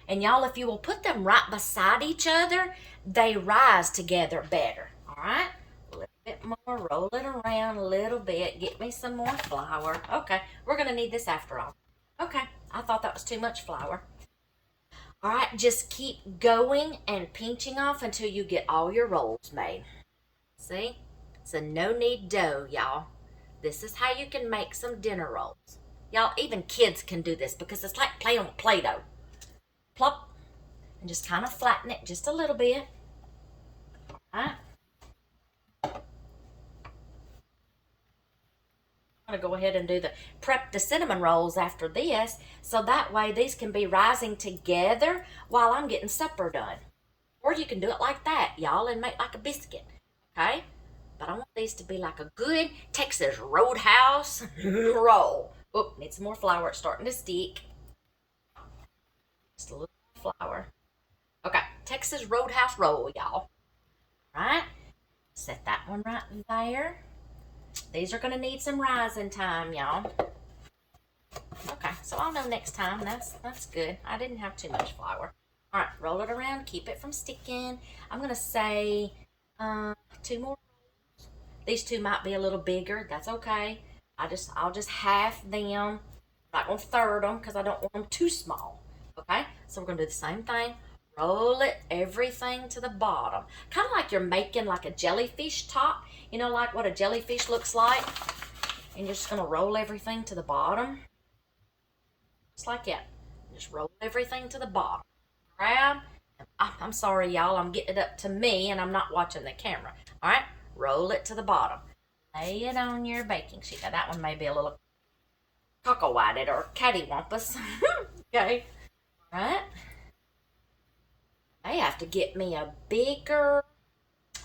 And y'all, if you will put them right beside each other, they rise together better. All right? A little bit more, roll it around a little bit, get me some more flour. Okay, we're going to need this after all. Okay, I thought that was too much flour. All right, just keep going and pinching off until you get all your rolls made. See? It's a no-knead dough, y'all. This is how you can make some dinner rolls. Y'all, even kids can do this because it's like playing with Play-Doh. Plop, and just kind of flatten it just a little bit. All right. I'm going to go ahead and prep the cinnamon rolls after this, so that way these can be rising together while I'm getting supper done. Or you can do it like that, y'all, and make like a biscuit, okay? But I want these to be like a good Texas Roadhouse roll. Oh, need some more flour. It's starting to stick. Just a little more flour. Okay, Texas Roadhouse roll, y'all. All right, set that one right there. These are going to need some rising time, y'all. Okay, so I'll know next time. That's good. I didn't have too much flour. All right, roll it around. Keep it from sticking. I'm going to say 2 more rolls. These 2 might be a little bigger. That's okay. I'll just half them. I'm not going to third them because I don't want them too small. Okay, so we're going to do the same thing. Roll it, everything to the bottom. Kind of like you're making like a jellyfish top. You know, like what a jellyfish looks like. And you're just going to roll everything to the bottom. Just like that. Just roll everything to the bottom. Grab. I'm sorry, y'all. I'm getting it up to me and I'm not watching the camera. All right. Roll it to the bottom. Lay it on your baking sheet. Now, that one may be a little cockle-whited or cattywampus. Okay. All right. I have to get me a bigger...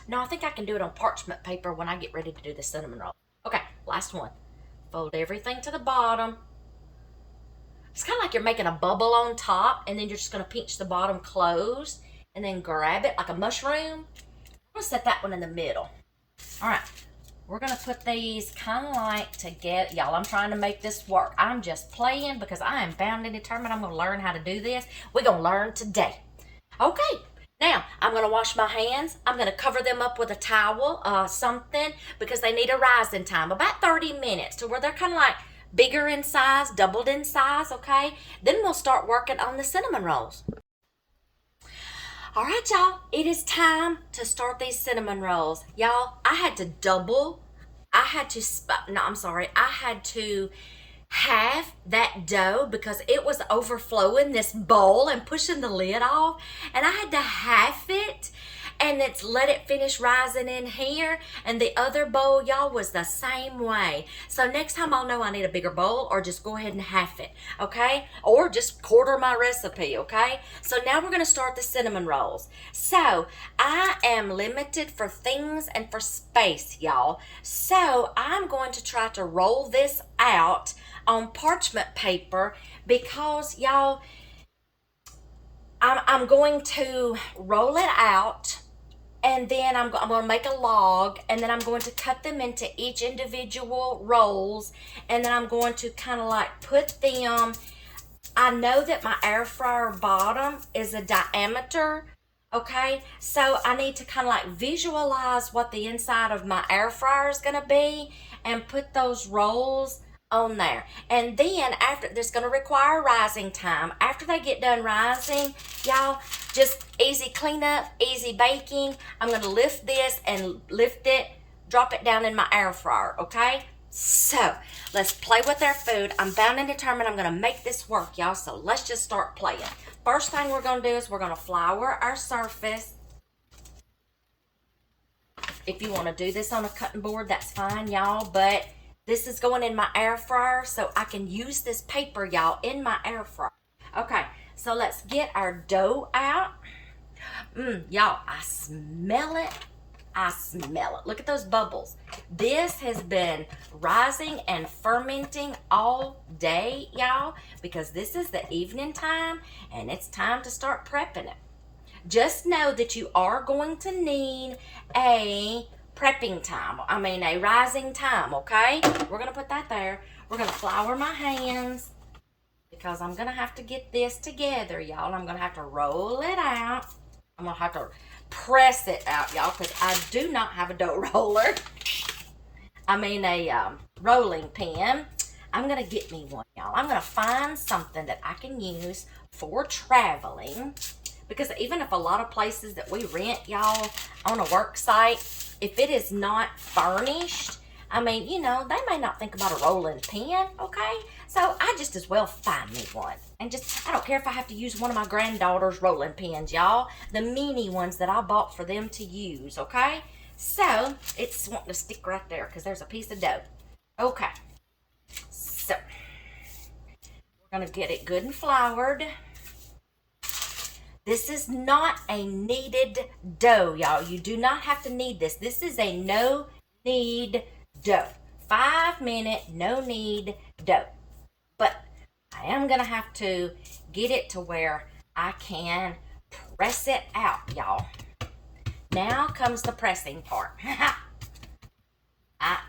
No, I think I can do it on parchment paper when I get ready to do the cinnamon roll. Okay, last one. Fold everything to the bottom. It's kind of like you're making a bubble on top, and then you're just going to pinch the bottom closed, and then grab it like a mushroom. I'm going to set that one in the middle. All right, we're going to put these kind of like together. Y'all, I'm trying to make this work. I'm just playing because I am bound and determined I'm going to learn how to do this. We're going to learn today. Okay. Now, I'm going to wash my hands. I'm going to cover them up with a towel, something, because they need a rising time. About 30 minutes to where they're kind of like bigger in size, doubled in size, okay? Then we'll start working on the cinnamon rolls. All right, y'all. It is time to start these cinnamon rolls. Y'all, I had to half that dough because it was overflowing this bowl and pushing the lid off, and I had to half it and let it finish rising in here. And the other bowl, y'all, was the same way. So next time I'll know I need a bigger bowl, or just go ahead and half it, okay? Or just quarter my recipe, okay? So now we're going to start the cinnamon rolls. So I am limited for things and for space, y'all. So I'm going to try to roll this out on parchment paper because, y'all, I'm going to roll it out, and then I'm going to make a log, and then I'm going to cut them into each individual rolls, and then I'm going to kind of like put them. I know that my air fryer bottom is a diameter, okay? So I need to kind of like visualize what the inside of my air fryer is going to be and put those rolls on there. And then after, this is going to require rising time. After they get done rising, y'all, just easy cleanup, easy baking. I'm going to lift this and lift it, drop it down in my air fryer, okay? So, let's play with our food. I'm bound and determined I'm going to make this work, y'all. So, let's just start playing. First thing we're going to do is we're going to flour our surface. If you want to do this on a cutting board, that's fine, y'all. But this is going in my air fryer, so I can use this paper, y'all, in my air fryer. Okay, so let's get our dough out. Y'all, I smell it. I smell it. Look at those bubbles. This has been rising and fermenting all day, y'all, because this is the evening time and it's time to start prepping it. Just know that you are going to need a prepping time. A rising time, okay? We're going to put that there. We're going to flour my hands because I'm going to have to get this together, y'all. I'm going to have to roll it out. I'm going to have to press it out, y'all, because I do not have a dough roller. A rolling pin. I'm going to get me one, y'all. I'm going to find something that I can use for traveling. Because even if a lot of places that we rent, y'all, on a work site, if it is not furnished, they may not think about a rolling pin, okay? So I just as well find me one. And I don't care if I have to use one of my granddaughter's rolling pins, y'all. The mini ones that I bought for them to use, okay? So it's wanting to stick right there because there's a piece of dough. Okay. So we're going to get it good and floured. This is not a kneaded dough, y'all. You do not have to knead this. This is a no-knead dough. 5-minute no-knead dough. But I am going to have to get it to where I can press it out, y'all. Now comes the pressing part.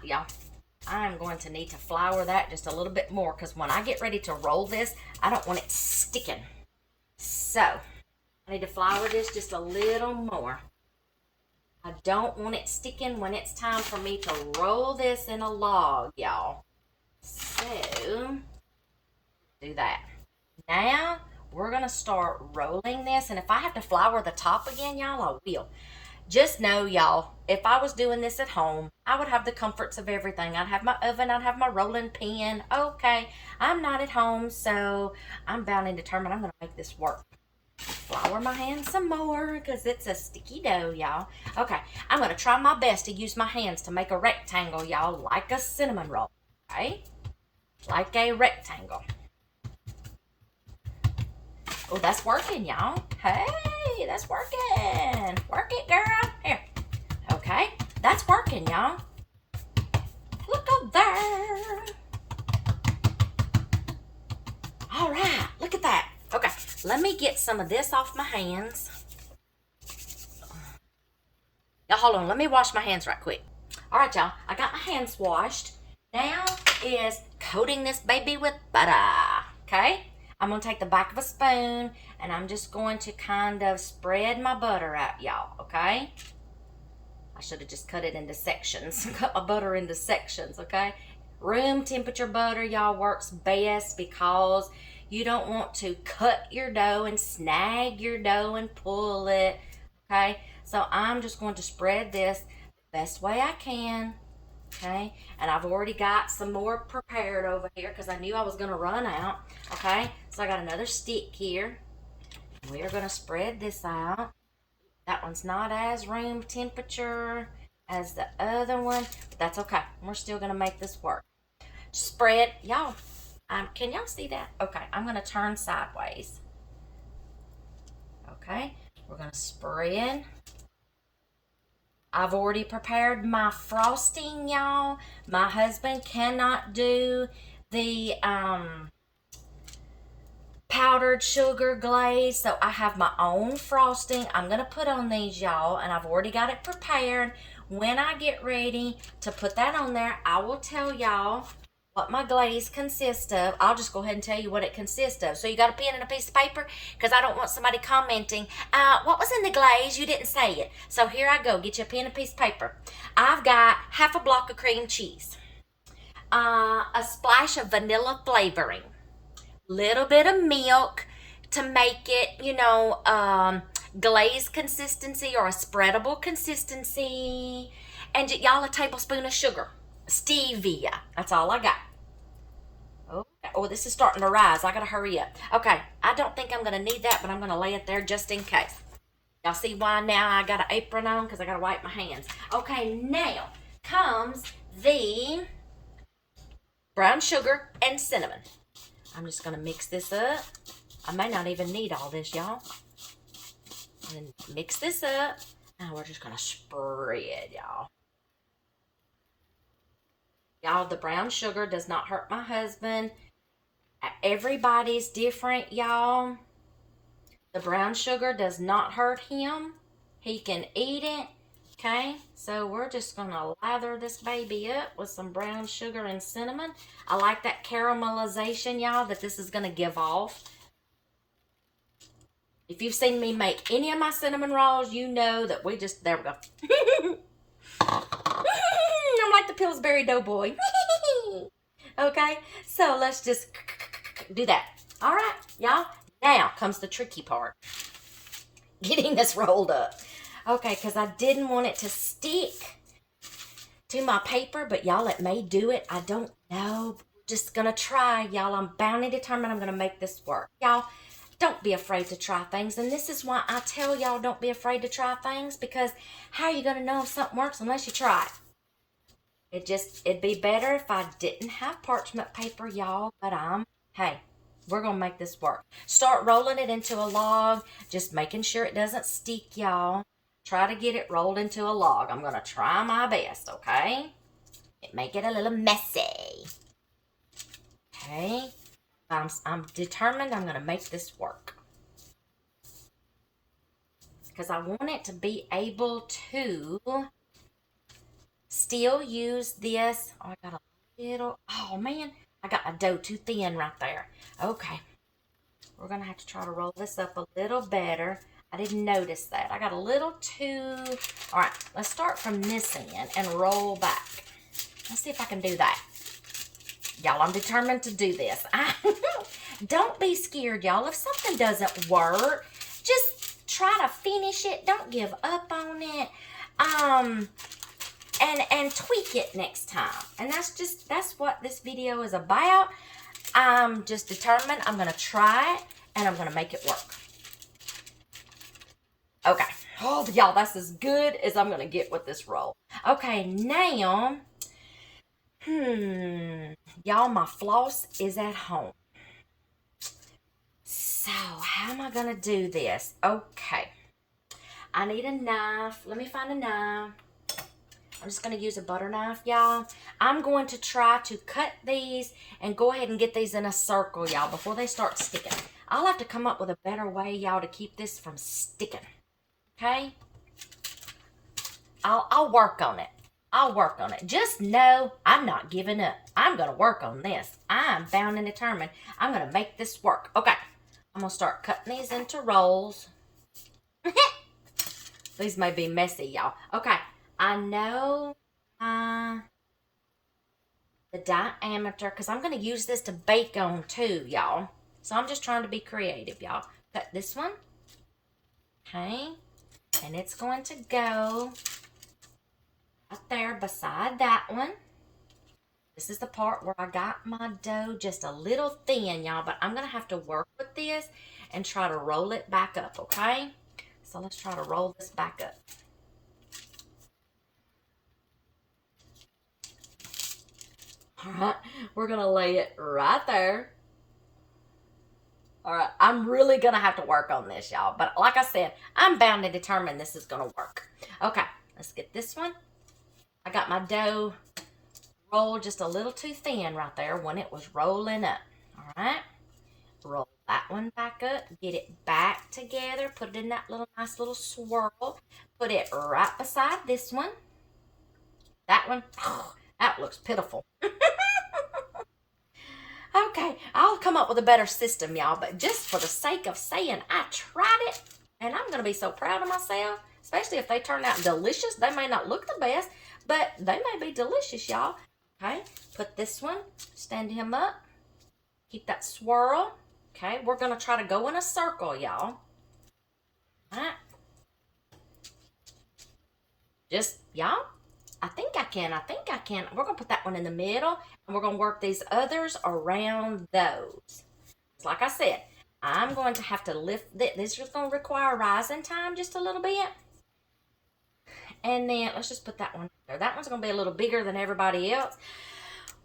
Y'all, I am going to need to flour that just a little bit more because when I get ready to roll this, I don't want it sticking. So I need to flour this just a little more. I don't want it sticking when it's time for me to roll this in a log, y'all. So, do that. Now, we're going to start rolling this. And if I have to flour the top again, y'all, I will. Just know, y'all, if I was doing this at home, I would have the comforts of everything. I'd have my oven, I'd have my rolling pin. Okay, I'm not at home, so I'm bound and determined I'm going to make this work. Flour my hands some more because it's a sticky dough, y'all. Okay, I'm going to try my best to use my hands to make a rectangle, y'all, like a cinnamon roll. Okay? Like a rectangle. Oh, that's working, y'all. Hey, that's working. Work it, girl. Here. Okay, that's working, y'all. Look up there. All right, look at that. Okay, let me get some of this off my hands. Y'all, hold on. Let me wash my hands right quick. All right, y'all. I got my hands washed. Now is coating this baby with butter. Okay? I'm going to take the back of a spoon, and I'm just going to kind of spread my butter out, y'all. Okay? I should have just cut it into sections. Cut my butter into sections, okay? Room temperature butter, y'all, works best because you don't want to cut your dough and snag your dough and pull it, okay? So I'm just going to spread this the best way I can, okay? And I've already got some more prepared over here because I knew I was going to run out, okay? So I got another stick here. We're going to spread this out. That one's not as room temperature as the other one, but that's okay. We're still going to make this work. Spread, y'all. Can y'all see that? Okay, I'm going to turn sideways. Okay, we're going to spread. I've already prepared my frosting, y'all. My husband cannot do the powdered sugar glaze, so I have my own frosting I'm going to put on these, y'all, and I've already got it prepared. When I get ready to put that on there, I will tell y'all what my glaze consists of. I'll just go ahead and tell you what it consists of. So you got a pen and a piece of paper? Because I don't want somebody commenting, what was in the glaze? You didn't say it. So here I go. Get you a pen and a piece of paper. I've got half a block of cream cheese. A splash of vanilla flavoring. Little bit of milk to make it, glaze consistency or a spreadable consistency. And y'all, a tablespoon of sugar. Stevia. That's all I got. Oh, this is starting to rise. I gotta hurry up. Okay, I don't think I'm gonna need that, but I'm gonna lay it there just in case. Y'all see why now I got an apron on? Because I gotta wipe my hands. Okay, now comes the brown sugar and cinnamon. I'm just gonna mix this up. I may not even need all this, y'all. And mix this up. Now we're just gonna spread, y'all. Y'all, the brown sugar does not hurt my husband. Everybody's different, y'all. The brown sugar does not hurt him. He can eat it. Okay, so we're just gonna lather this baby up with some brown sugar and cinnamon. I like that caramelization, y'all, that this is gonna give off. If you've seen me make any of my cinnamon rolls, you know that we just, there we go. I'm like the Pillsbury Doughboy. Okay, so let's just do that. All right, y'all. Now comes the tricky part. Getting this rolled up. Okay, because I didn't want it to stick to my paper, but y'all, it may do it. I don't know. Just gonna try, y'all. I'm bound and determined I'm gonna make this work. Y'all, don't be afraid to try things. And this is why I tell y'all don't be afraid to try things, because how are you gonna know if something works unless you try it? It'd be better if I didn't have parchment paper, y'all, but hey, we're going to make this work. Start rolling it into a log, just making sure it doesn't stick, y'all. Try to get it rolled into a log. I'm going to try my best, okay? It may get a little messy. Okay? I'm determined I'm going to make this work. Because I want it to be able to still use this. Oh, I got a little, oh man, I got my dough too thin right there. Okay, we're gonna have to try to roll this up a little better. I didn't notice that. I got a little too, all right, let's start from this end and roll back. Let's see if I can do that. Y'all, I'm determined to do this. Don't be scared, y'all. If something doesn't work, just try to finish it. Don't give up on it. And tweak it next time. And that's what this video is about. I'm just determined. I'm going to try it, and I'm going to make it work. Okay. Oh, y'all, that's as good as I'm going to get with this roll. Okay, now, y'all, my floss is at home. So, how am I going to do this? Okay. I need a knife. Let me find a knife. I'm just going to use a butter knife, y'all. I'm going to try to cut these and go ahead and get these in a circle, y'all, before they start sticking. I'll have to come up with a better way, y'all, to keep this from sticking. Okay? I'll work on it. I'll work on it. Just know I'm not giving up. I'm going to work on this. I'm bound and determined. I'm going to make this work. Okay. I'm going to start cutting these into rolls. These may be messy, y'all. Okay. I know the diameter, because I'm going to use this to bake on too, y'all. So I'm just trying to be creative, y'all. Cut this one. Okay. And it's going to go right there beside that one. This is the part where I got my dough just a little thin, y'all. But I'm going to have to work with this and try to roll it back up, okay? So let's try to roll this back up. All right, we're going to lay it right there. All right, I'm really going to have to work on this, y'all. But like I said, I'm bound and determined this is going to work. Okay, let's get this one. I got my dough rolled just a little too thin right there when it was rolling up. All right, roll that one back up. Get it back together. Put it in that little nice little swirl. Put it right beside this one. That one, oh, that looks pitiful. Okay, I'll come up with a better system, y'all, but just for the sake of saying I tried it, and I'm going to be so proud of myself, especially if they turn out delicious. They may not look the best, but they may be delicious, y'all. Okay, put this one, stand him up, keep that swirl. Okay, we're going to try to go in a circle, y'all. All right. Just, y'all, I think I can. We're going to put that one in the middle, and we're going to work these others around those. Like I said, I'm going to have to lift this. This is going to require rising time just a little bit. And then let's just put that one there. That one's going to be a little bigger than everybody else.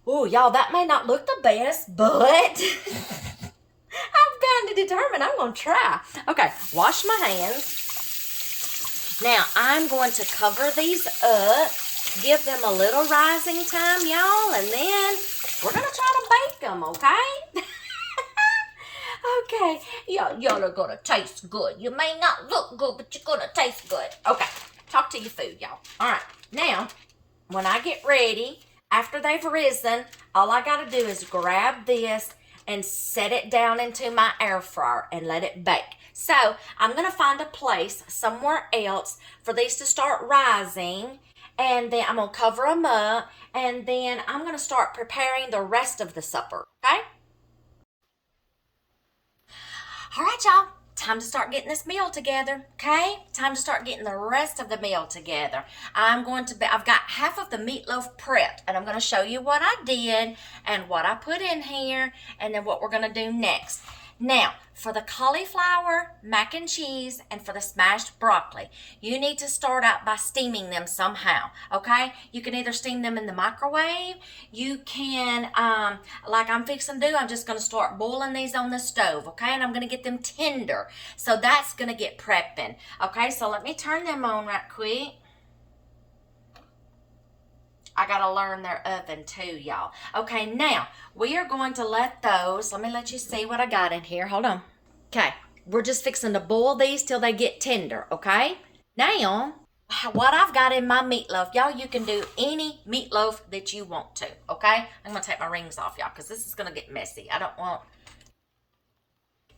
Oh, y'all, that may not look the best, but I'm kind of determined. I'm going to try. Okay, wash my hands. Now, I'm going to cover these up, give them a little rising time, y'all, and then we're going to try to bake them, okay? Okay, y'all are going to taste good. You may not look good, but you're going to taste good. Okay, talk to your food, y'all. All right, now, when I get ready, after they've risen, all I got to do is grab this and set it down into my air fryer and let it bake. So, I'm going to find a place somewhere else for these to start rising, and then I'm going to cover them up, and then I'm going to start preparing the rest of the supper, okay? All right, y'all. Time to start getting this meal together, okay? Time to start getting the rest of the meal together. I've got half of the meatloaf prepped, and I'm going to show you what I did and what I put in here, and then what we're going to do next. Now, for the cauliflower, mac and cheese, and for the smashed broccoli, you need to start out by steaming them somehow, okay? You can either steam them in the microwave. You can, like I'm fixing to do, I'm just going to start boiling these on the stove, okay? And I'm going to get them tender. So that's going to get prepping, okay? So let me turn them on right quick. I got to learn their oven too, y'all. Okay, now, we are going to let those, let me let you see what I got in here. Hold on. Okay, we're just fixing to boil these till they get tender, okay? Now, what I've got in my meatloaf, y'all, you can do any meatloaf that you want to, okay? I'm going to take my rings off, y'all, because this is going to get messy. I don't want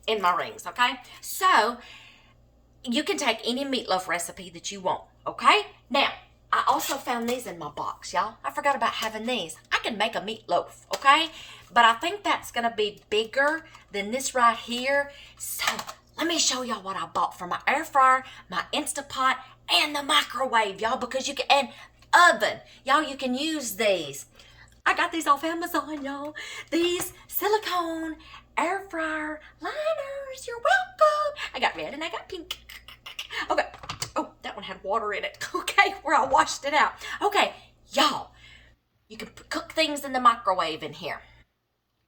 in my rings, okay? So, you can take any meatloaf recipe that you want, okay? Now, I also found these in my box, y'all. I forgot about having these. I can make a meatloaf, okay? But I think that's going to be bigger than this right here. So, let me show y'all what I bought for my air fryer, my Instapot, and the microwave, y'all, because you can, and oven. Y'all, you can use these. I got these off Amazon, y'all. These silicone air fryer liners. You're welcome. I got red and I got pink. Okay. Oh, that one had water in it. Okay, where I washed it out. Okay, y'all, you can cook things in the microwave in here.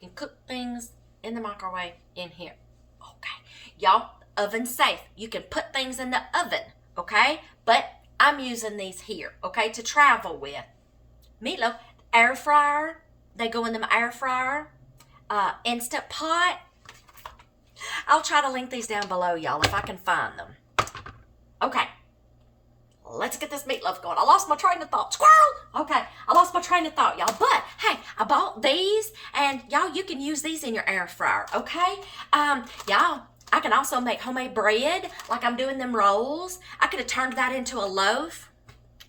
You can cook things in the microwave in here. Okay, y'all, oven safe. You can put things in the oven, okay? But I'm using these here, okay, to travel with. Meatloaf, air fryer. They go in the air fryer. Instant pot. I'll try to link these down below, y'all, if I can find them. Okay, let's get this meatloaf going. I lost my train of thought. Squirrel! Okay, I lost my train of thought, y'all. But, hey, I bought these, and y'all, you can use these in your air fryer, okay? Y'all, I can also make homemade bread, like I'm doing them rolls. I could have turned that into a loaf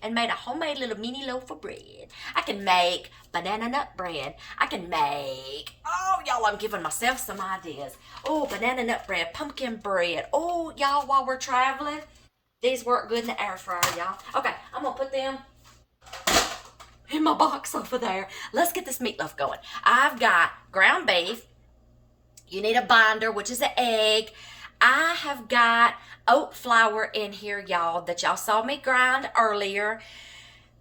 and made a homemade little mini loaf of bread. I can make banana nut bread. I can make, oh, y'all, I'm giving myself some ideas. Oh, banana nut bread, pumpkin bread. Oh, y'all, while we're traveling, these work good in the air fryer, y'all. Okay, I'm going to put them in my box over there. Let's get this meatloaf going. I've got ground beef. You need a binder, which is an egg. I have got oat flour in here, y'all, that y'all saw me grind earlier,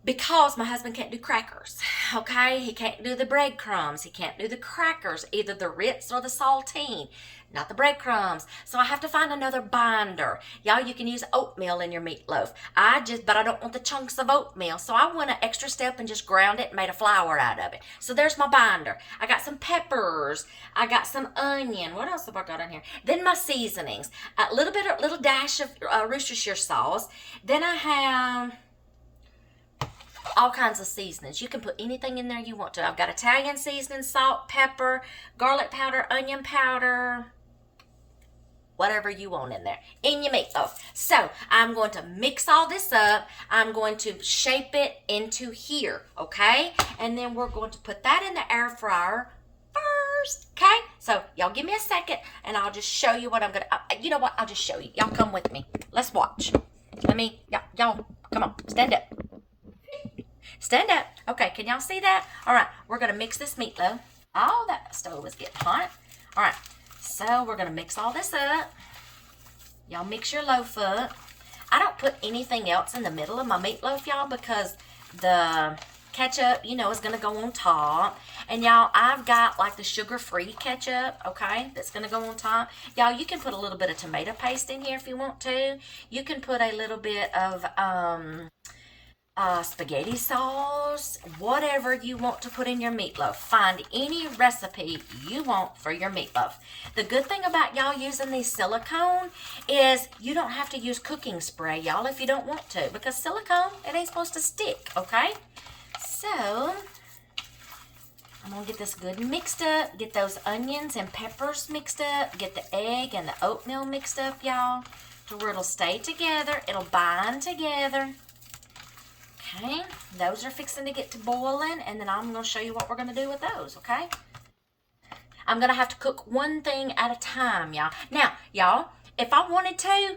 because my husband can't do crackers, okay? He can't do the breadcrumbs. He can't do the crackers, either the Ritz or the saltine, not the breadcrumbs. So I have to find another binder. Y'all, you can use oatmeal in your meatloaf. But I don't want the chunks of oatmeal, so I went an extra step and just ground it and made a flour out of it. So there's my binder. I got some peppers. I got some onion. What else have I got in here? Then my seasonings. A little dash of Worcestershire sauce. Then I have all kinds of seasonings. You can put anything in there you want to. I've got Italian seasoning, salt, pepper, garlic powder, onion powder, whatever you want in there, in your meatloaf. So I'm going to mix all this up. I'm going to shape it into here, okay? And then we're going to put that in the air fryer first, okay? So y'all give me a second, and I'll just show you what I'm going to, you know what? I'll just show you. Y'all come with me. Let's watch. Y'all, come on, stand up. Stand up. Okay, can y'all see that? All right, we're going to mix this meatloaf. Oh, that stove is getting hot. All right, so we're going to mix all this up. Y'all mix your loaf up. I don't put anything else in the middle of my meatloaf, y'all, because the ketchup, you know, is going to go on top. And y'all, I've got like the sugar-free ketchup, okay, that's going to go on top. Y'all, you can put a little bit of tomato paste in here if you want to. You can put a little bit of spaghetti sauce, whatever you want to put in your meatloaf. Find any recipe you want for your meatloaf. The good thing about y'all using these silicone is you don't have to use cooking spray, y'all, if you don't want to, because silicone, it ain't supposed to stick, okay? So, I'm going to get this good and mixed up, get those onions and peppers mixed up, get the egg and the oatmeal mixed up, y'all, to where it'll stay together, it'll bind together. Okay, those are fixing to get to boiling, and then I'm going to show you what we're going to do with those, okay? I'm going to have to cook one thing at a time, y'all. Now, y'all, if I wanted to,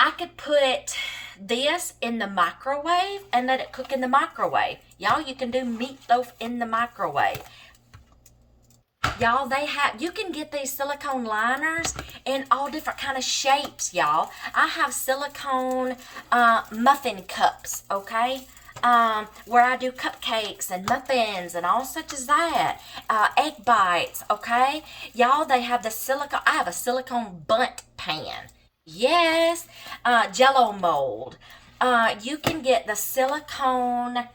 I could put this in the microwave and let it cook in the microwave. Y'all, you can do meatloaf in the microwave. Y'all, you can get these silicone liners in all different kind of shapes, y'all. I have silicone muffin cups, okay? Where I do cupcakes and muffins and all such as that. Egg bites, okay? Y'all, they have the silicone, I have a silicone bundt pan. Yes, Jello mold. You can get the silicone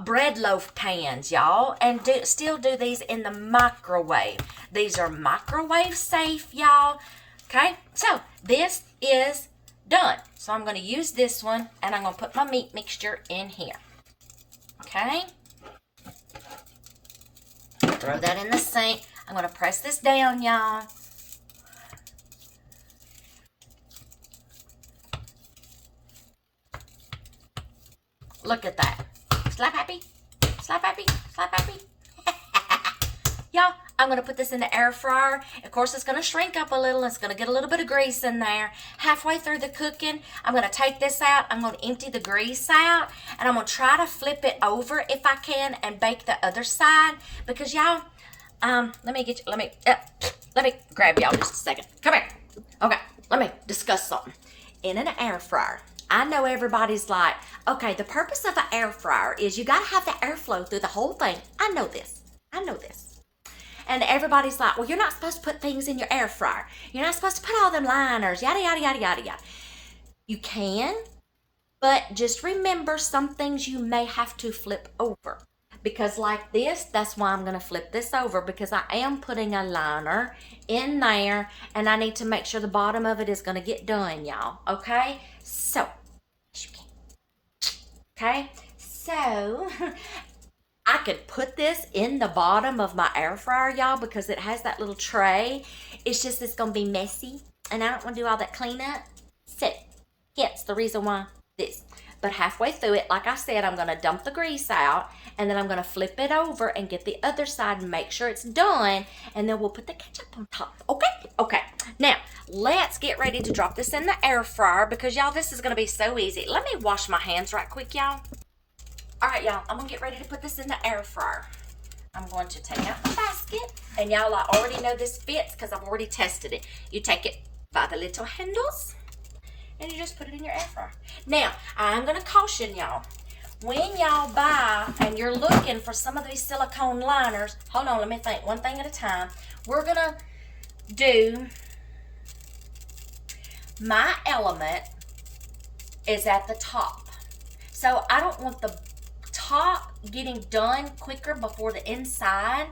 bread loaf pans, y'all, and still do these in the microwave. These are microwave safe, y'all. Okay, so this is done. So I'm going to use this one, and I'm going to put my meat mixture in here. Okay, throw that in the sink. I'm going to press this down, y'all. Look at that. Slap happy, slap happy, slap happy. Y'all, I'm going to put this in the air fryer. Of course, it's going to shrink up a little. It's going to get a little bit of grease in there. Halfway through the cooking, I'm going to take this out. I'm going to empty the grease out. And I'm going to try to flip it over if I can and bake the other side. Because y'all, let me grab y'all just a second. Come here. Okay, let me discuss something. In an air fryer, I know everybody's like, okay, the purpose of an air fryer is you got to have the airflow through the whole thing. I know this. And everybody's like, well, you're not supposed to put things in your air fryer. You're not supposed to put all them liners, yada, yada, yada, yada, yada. You can, but just remember some things you may have to flip over. Because like this, that's why I'm going to flip this over, because I am putting a liner in there, and I need to make sure the bottom of it is going to get done, y'all. Okay? So, okay, so I could put this in the bottom of my air fryer, y'all, because it has that little tray. It's just it's going to be messy, and I don't want to do all that cleanup. So, hence the reason why this. But halfway through it, like I said, I'm going to dump the grease out, and then I'm going to flip it over and get the other side and make sure it's done, and then we'll put the ketchup on top. Okay? Okay. Now, let's get ready to drop this in the air fryer, because, y'all, this is going to be so easy. Let me wash my hands right quick, y'all. All right, y'all, I'm going to get ready to put this in the air fryer. I'm going to take out the basket, and y'all, I already know this fits because I've already tested it. You take it by the little handles, and you just put it in your air fryer. Now, I'm going to caution y'all. When y'all buy and you're looking for some of these silicone liners, hold on, let me think one thing at a time. We're going to do, my element is at the top. So I don't want the top getting done quicker before the inside.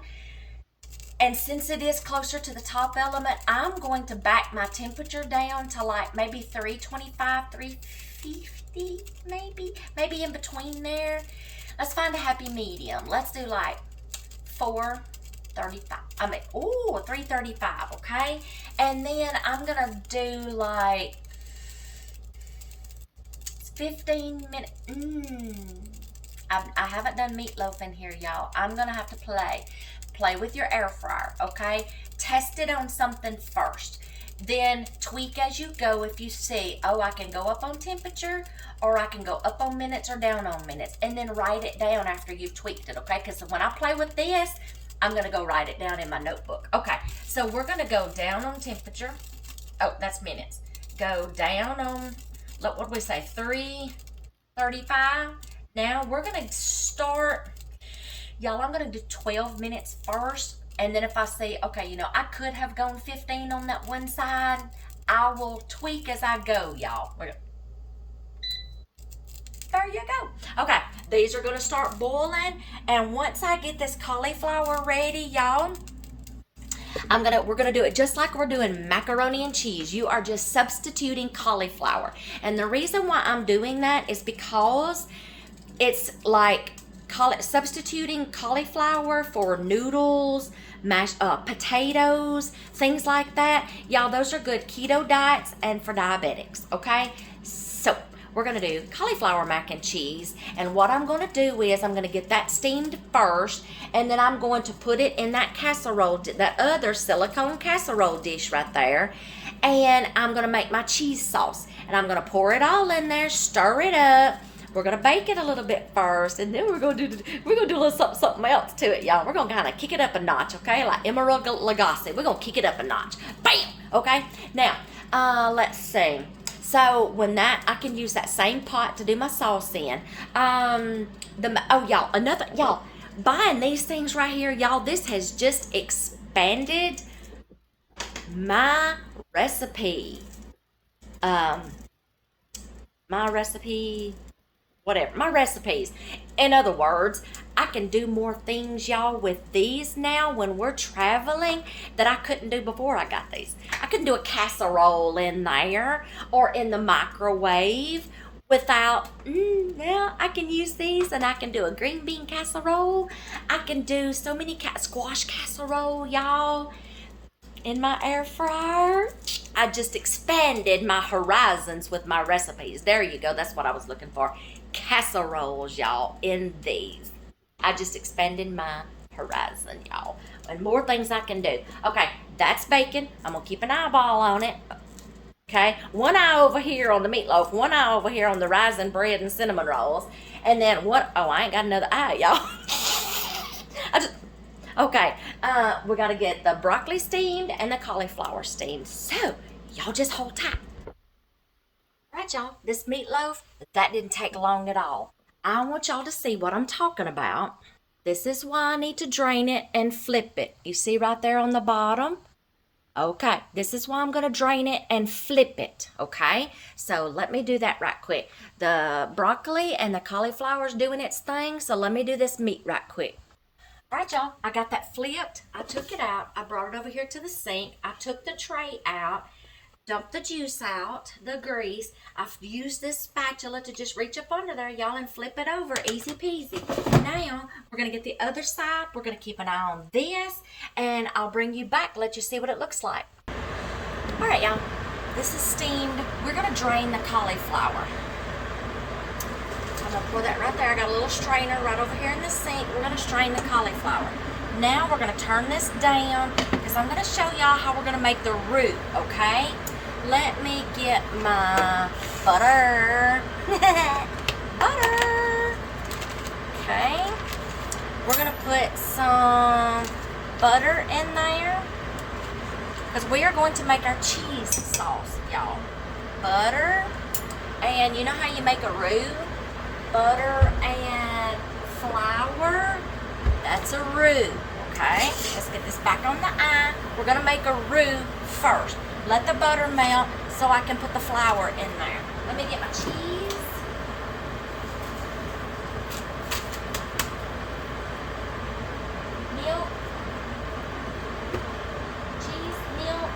And since it is closer to the top element, I'm going to back my temperature down to like maybe 325, 350, maybe in between there. Let's find a happy medium. Let's do like 435. 335, okay? And then I'm gonna do like 15 minutes. I haven't done meatloaf in here, y'all. I'm gonna have to play with your air fryer, okay? Test it on something first. Then tweak as you go. If you see, oh, I can go up on temperature, or I can go up on minutes or down on minutes, and then write it down after you've tweaked it, okay? Because when I play with this, I'm gonna go write it down in my notebook. Okay, so we're gonna go down on temperature. Oh, that's minutes. Go down on, look, what do we say, 335. Now we're gonna start, y'all, I'm gonna do 12 minutes first. And then if I see, okay, you know, I could have gone 15 on that one side, I will tweak as I go, y'all. There you go. Okay, these are gonna start boiling. And once I get this cauliflower ready, y'all, we're gonna do it just like we're doing macaroni and cheese. You are just substituting cauliflower. And the reason why I'm doing that is because it's like substituting cauliflower for noodles, mashed potatoes, things like that. Y'all, those are good keto diets and for diabetics, okay? So we're gonna do cauliflower mac and cheese, and what I'm gonna do is I'm gonna get that steamed first, and then I'm going to put it in that casserole, that other silicone casserole dish right there, and I'm gonna make my cheese sauce, and I'm gonna pour it all in there, stir it up. We're gonna bake it a little bit first, and then we're gonna do a little something else to it, y'all. We're gonna kind of kick it up a notch, okay? Like Emerald Lagasse, we're gonna kick it up a notch. Bam! Okay. Now, let's see. So when I can use that same pot to do my sauce in. Y'all, buying these things right here, y'all. This has just expanded my recipe. My recipes. In other words, I can do more things, y'all, with these now when we're traveling that I couldn't do before I got these. I couldn't do a casserole in there or in the microwave without, now I can use these, and I can do a green bean casserole. I can do so many squash casserole, y'all, in my air fryer. I just expanded my horizons with my recipes. There you go. That's what I was looking for. Casseroles, y'all, in these. I just expanded my horizon, y'all. And more things I can do. Okay, that's bacon. I'm going to keep an eyeball on it. Okay, one eye over here on the meatloaf, one eye over here on the raisin bread and cinnamon rolls. And then I ain't got another eye, y'all. Okay, we got to get the broccoli steamed and the cauliflower steamed. So, y'all just hold tight. Right, y'all, this meatloaf, that didn't take long at all. I want y'all to see what I'm talking about. This is why I need to drain it and flip it. You see right there on the bottom? Okay, this is why I'm going to drain it and flip it, okay? So let me do that right quick. The broccoli and the cauliflower's doing its thing, so let me do this meat right quick. All right, y'all, I got that flipped. I took it out. I brought it over here to the sink. I took the tray out, dumped the juice out, the grease. I've used this spatula to just reach up under there, y'all, and flip it over. Easy peasy. Now, we're going to get the other side. We're going to keep an eye on this, and I'll bring you back, let you see what it looks like. All right, y'all, this is steamed. We're going to drain the cauliflower. I'm going to pour that right there. I got a little strainer right over here in the sink. We're going to strain the cauliflower. Now we're going to turn this down because I'm going to show y'all how we're going to make the roux, okay? Let me get my butter. Butter. Okay. We're going to put some butter in there because we are going to make our cheese sauce, y'all. Butter. And you know how you make a roux? Butter and flour. That's a roux, okay? Let's get this back on the eye. We're going to make a roux first. Let the butter melt so I can put the flour in there. Let me get my cheese. Milk. Cheese, milk.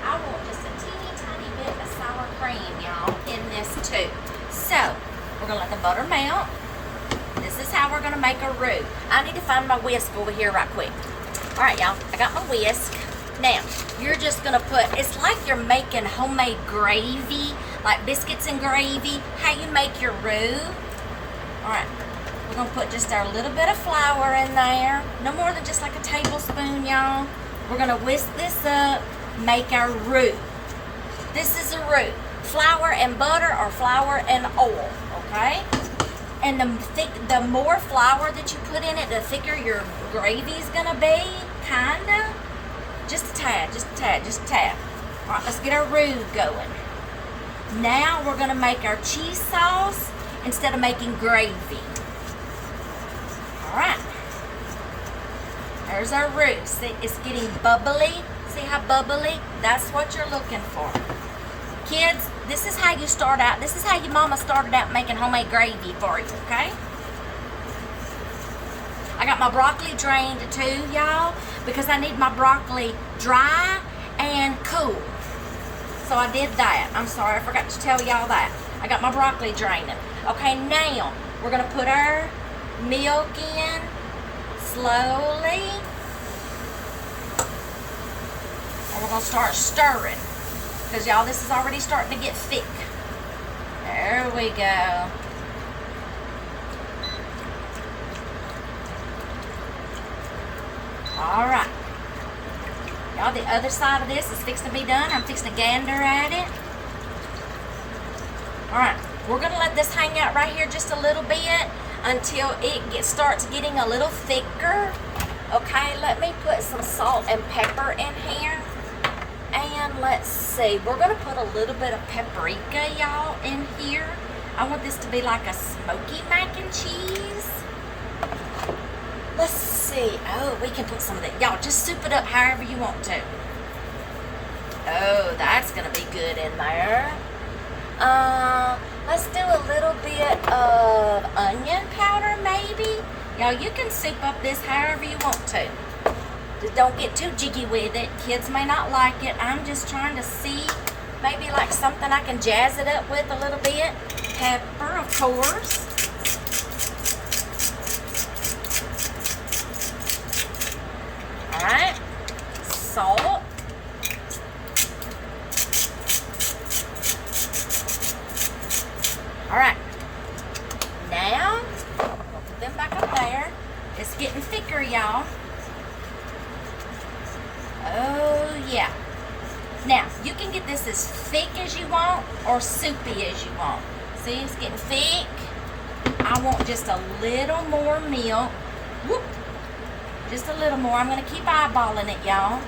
I want just a teeny tiny bit of sour cream, y'all, in this too. So, we're going to let the butter melt. This is how we're going to make a roux. I need to find my whisk over here right quick. All right, y'all. I got my whisk. Now, you're just going to put, it's like you're making homemade gravy, like biscuits and gravy, how you make your roux. All right. We're going to put just our little bit of flour in there. No more than just like a tablespoon, y'all. We're going to whisk this up, make our roux. This is a roux. Flour and butter or flour and oil, okay? And the more flour that you put in it, the thicker your gravy's gonna be, kinda. Just a tad, just a tad, just a tad. All right, let's get our roux going. Now we're gonna make our cheese sauce instead of making gravy. All right. There's our roux. See, it's getting bubbly. See how bubbly? That's what you're looking for. Kids, this is how you start out. This is how your mama started out making homemade gravy for you, okay? I got my broccoli drained too, y'all, because I need my broccoli dry and cool. So I did that. I'm sorry, I forgot to tell y'all that. I got my broccoli draining. Okay, now we're gonna put our milk in slowly. And we're gonna start stirring. Because y'all, this is already starting to get thick. There we go. Alright. Y'all, the other side of this is fixing to be done. I'm fixing to gander at it. Alright. We're going to let this hang out right here just a little bit until it starts getting a little thicker. Okay, let me put some salt and pepper in here. And let's see, we're going to put a little bit of paprika, y'all, in here. I want this to be like a smoky mac and cheese. Let's see. Oh, we can put some of that. Y'all, just soup it up however you want to. Oh, that's going to be good in there. Let's do a little bit of onion powder, maybe. Y'all, you can soup up this however you want to. Just don't get too jiggy with it. Kids may not like it. I'm just trying to see maybe like something I can jazz it up with a little bit. Pepper, of course. Alright. Salt. Alright. Now, we'll put them back up there. It's getting thicker, y'all. Oh, yeah. Now, you can get this as thick as you want or soupy as you want. See, it's getting thick. I want just a little more milk. Whoop. Just a little more. I'm going to keep eyeballing it, y'all.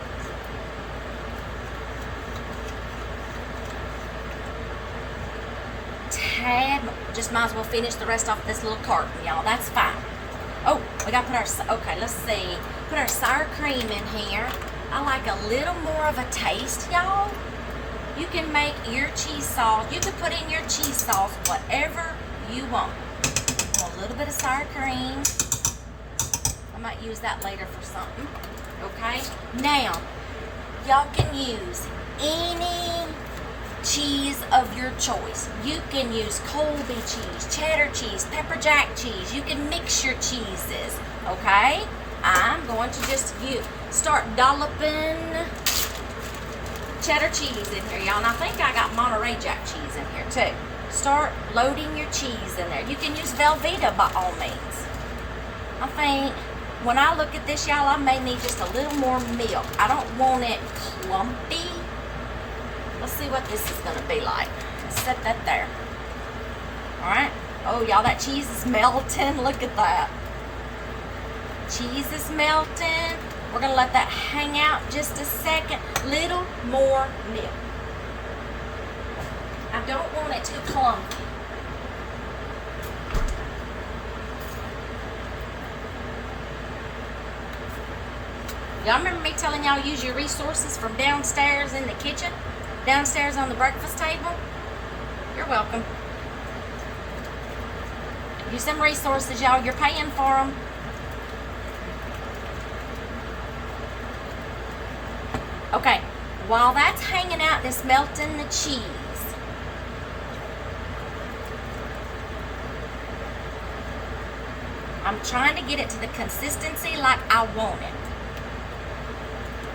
Tad. Just might as well finish the rest off this little carton, y'all. That's fine. Oh, we got to put our, okay, let's see. Put our sour cream in here. I like a little more of a taste, y'all. You can make your cheese sauce. You can put in your cheese sauce whatever you want. A little bit of sour cream. I might use that later for something. Okay? Now, y'all can use any cheese of your choice. You can use Colby cheese, cheddar cheese, pepper jack cheese. You can mix your cheeses. Okay? I'm going to just start dolloping cheddar cheese in here, y'all. And I think I got Monterey Jack cheese in here, too. Start loading your cheese in there. You can use Velveeta by all means. I think when I look at this, y'all, I may need just a little more milk. I don't want it clumpy. Let's see what this is going to be like. Let's set that there. Alright. Oh, y'all, that cheese is melting. Look at that. Cheese is melting. We're going to let that hang out just a second. Little more milk. I don't want it too clumpy. Y'all remember me telling y'all use your resources from downstairs in the kitchen? Downstairs on the breakfast table? You're welcome. Use them resources, y'all. You're paying for them. Okay, while that's hanging out, this melting the cheese. I'm trying to get it to the consistency like I want it.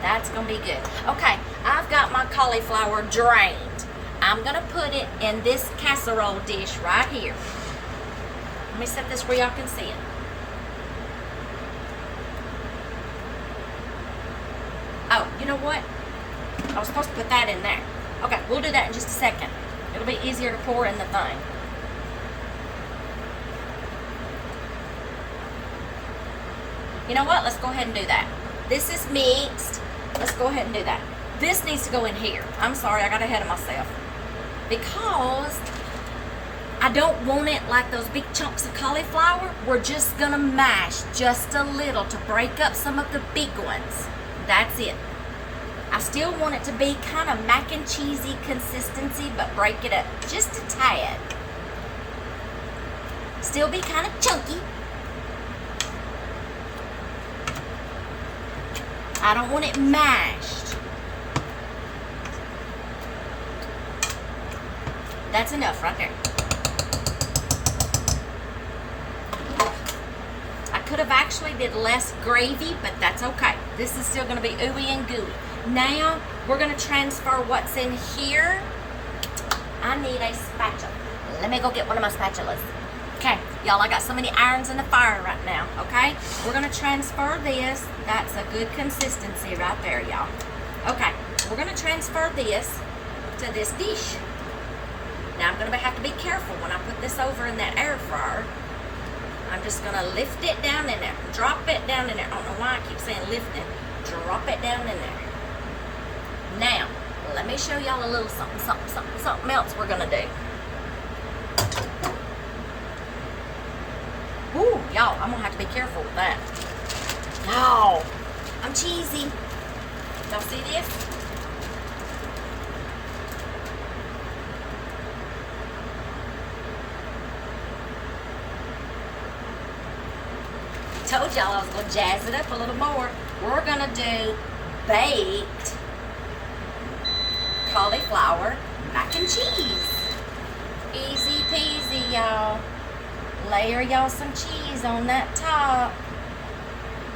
That's going to be good. Okay, I've got my cauliflower drained. I'm going to put it in this casserole dish right here. Let me set this where y'all can see it. Oh, you know what? I was supposed to put that in there. Okay, we'll do that in just a second. It'll be easier to pour in the thing. You know what? Let's go ahead and do that. This is mixed. Let's go ahead and do that. This needs to go in here. I'm sorry, I got ahead of myself. Because I don't want it like those big chunks of cauliflower. We're just gonna mash just a little to break up some of the big ones. That's it. I still want it to be kind of mac and cheesy consistency, but break it up just a tad. Still be kind of chunky. I don't want it mashed. That's enough right there. I could have actually did less gravy, but that's okay. This is still going to be ooey and gooey. Now, we're going to transfer what's in here. I need a spatula. Let me go get one of my spatulas. Okay, y'all, I got so many irons in the fire right now, okay? We're going to transfer this. That's a good consistency right there, y'all. Okay, we're going to transfer this to this dish. Now, I'm going to have to be careful when I put this over in that air fryer. I'm just going to lift it down in there. Drop it down in there. I don't know why I keep saying lifting. Drop it down in there. Now, let me show y'all a little something else we're going to do. Ooh, y'all, I'm going to have to be careful with that. Y'all, I'm cheesy. Y'all see this? Told y'all I was going to jazz it up a little more. We're going to do baked cauliflower mac and cheese. Easy peasy, y'all. Layer y'all some cheese on that top.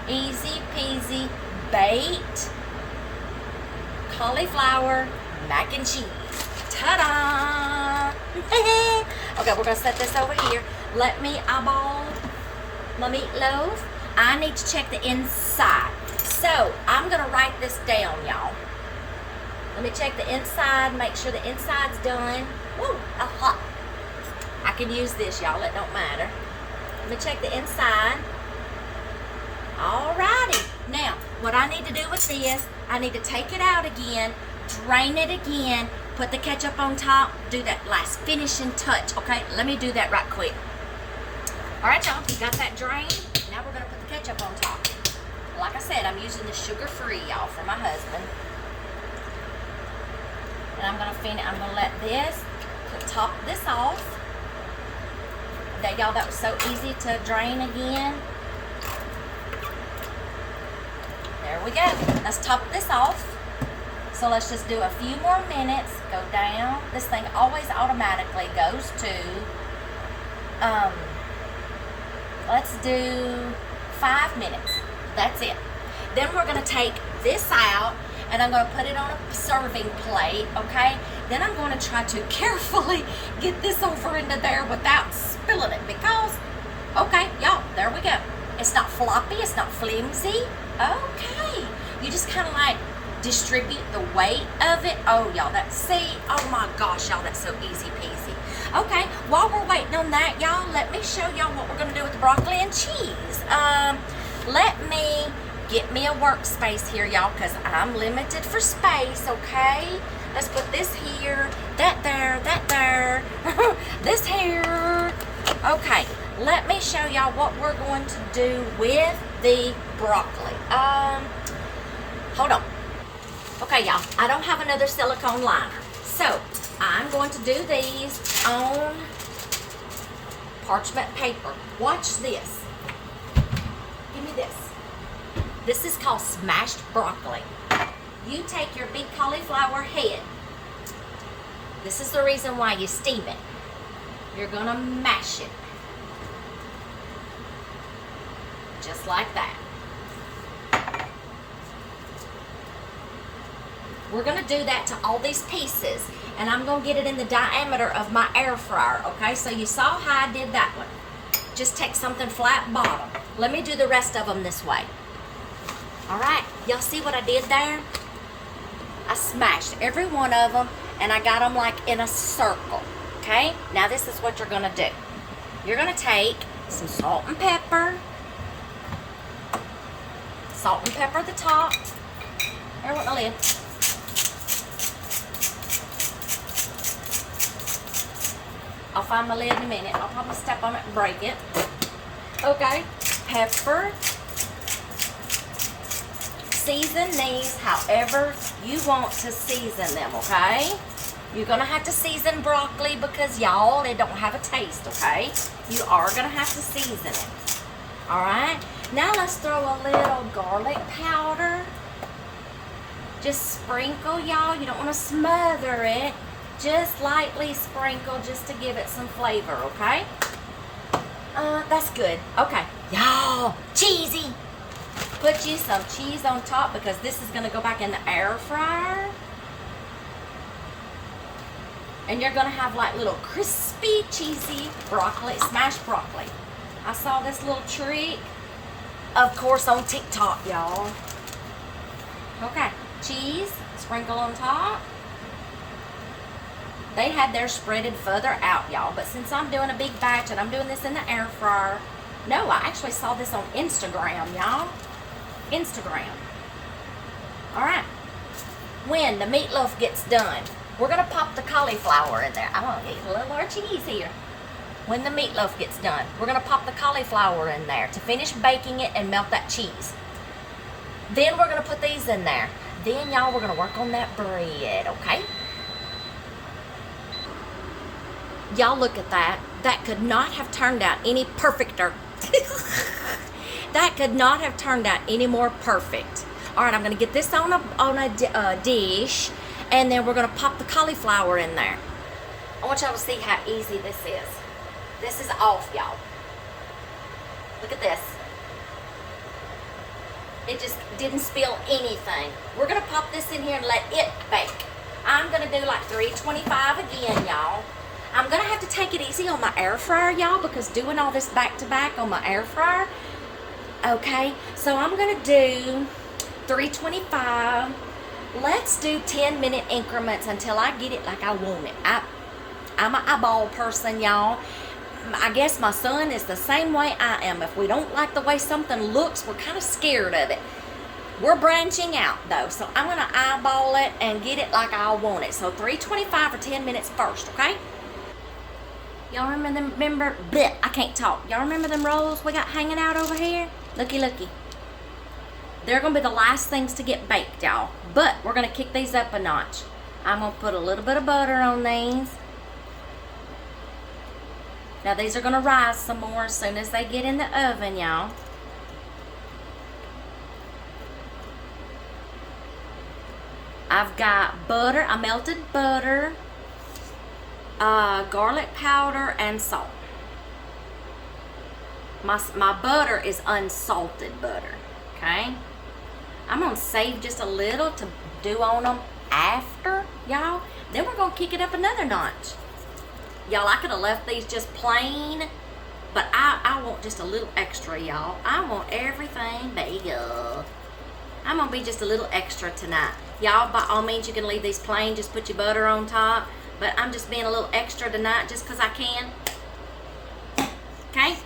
Easy peasy baked cauliflower mac and cheese. Ta-da! Okay, we're going to set this over here. Let me eyeball my meatloaf. I need to check the inside. So, I'm going to write this down, y'all. Let me check the inside, make sure the inside's done. Woo, hot. I can use this, y'all, it don't matter. Let me check the inside. Alrighty. Now, what I need to do with this, I need to take it out again, drain it again, put the ketchup on top, do that last finishing touch, okay? Let me do that right quick. Alright, y'all, you got that drained? Now we're going to put the ketchup on top. Like I said, I'm using the sugar-free, y'all, for my husband. And I'm going to let this, top this off. That, y'all, that was so easy to drain again. There we go. Let's top this off. So let's just do a few more minutes. Go down. This thing always automatically goes to, let's do 5 minutes. That's it. Then we're going to take this out and I'm going to put it on a serving plate, okay? Then I'm going to try to carefully get this over into there without spilling it because, okay, y'all, there we go. It's not floppy, it's not flimsy. Okay. You just kind of like distribute the weight of it. Oh, y'all, oh my gosh, y'all, that's so easy peasy. Okay, while we're waiting on that, y'all, let me show y'all what we're going to do with the broccoli and cheese. Let me get me a workspace here, y'all, because I'm limited for space, okay? Let's put this here, that there, this here. Okay, let me show y'all what we're going to do with the broccoli. Hold on. Okay, y'all, I don't have another silicone liner, so I'm going to do these on parchment paper. Watch this. Give me this. This is called smashed broccoli. You take your big cauliflower head. This is the reason why you steam it. You're going to mash it. Just like that. We're going to do that to all these pieces. And I'm going to get it in the diameter of my air fryer. Okay, so you saw how I did that one. Just take something flat bottom. Let me do the rest of them this way. Alright, y'all see what I did there? I smashed every one of them, and I got them like in a circle. Okay, now this is what you're gonna do. You're gonna take some salt and pepper. Salt and pepper at the top. There went the lid. I'll find my lid in a minute. I'll probably step on it and break it. Okay, pepper. Season these however you want to season them, okay? You're gonna have to season broccoli because y'all, it don't have a taste, okay? You are gonna have to season it. Alright? Now let's throw a little garlic powder. Just sprinkle, y'all. You don't want to smother it. Just lightly sprinkle just to give it some flavor, okay? That's good. Okay. Y'all, cheesy. Put you some cheese on top because this is going to go back in the air fryer. And you're going to have like little crispy, cheesy broccoli, smashed broccoli. I saw this little trick, of course, on TikTok, y'all. Okay. Cheese, sprinkle on top. They had theirs spreaded further out, y'all. But since I'm doing a big batch and I'm doing this in the air fryer. No, I actually saw this on Instagram, y'all. Instagram. Alright. When the meatloaf gets done, we're going to pop the cauliflower in there. I'm going to get a little more cheese here. When the meatloaf gets done, we're going to pop the cauliflower in there to finish baking it and melt that cheese. Then we're going to put these in there. Then, y'all, we're going to work on that bread, okay? Y'all, look at that. That could not have turned out any perfecter. That could not have turned out any more perfect. All right, I'm going to get this on a dish, and then we're going to pop the cauliflower in there. I want y'all to see how easy this is. This is off, y'all. Look at this. It just didn't spill anything. We're going to pop this in here and let it bake. I'm going to do like 325 again, y'all. I'm going to have to take it easy on my air fryer, y'all, because doing all this back-to-back on my air fryer. Okay, so I'm going to do 325. Let's do 10-minute increments until I get it like I want it. I'm an eyeball person, y'all. I guess my son is the same way I am. If we don't like the way something looks, we're kind of scared of it. We're branching out, though, so I'm going to eyeball it and get it like I want it. So 325 for 10 minutes first, okay? Y'all remember, bleh, I can't talk. Y'all remember them rolls we got hanging out over here? Looky, looky. They're going to be the last things to get baked, y'all. But we're going to kick these up a notch. I'm going to put a little bit of butter on these. Now, these are going to rise some more as soon as they get in the oven, y'all. I've got butter, I melted butter, garlic powder, and salt. My butter is unsalted butter, okay? I'm going to save just a little to do on them after, y'all. Then we're going to kick it up another notch. Y'all, I could have left these just plain, but I want just a little extra, y'all. I want everything bagel. I'm going to be just a little extra tonight. Y'all, by all means, you can leave these plain. Just put your butter on top. But I'm just being a little extra tonight just because I can. Okay?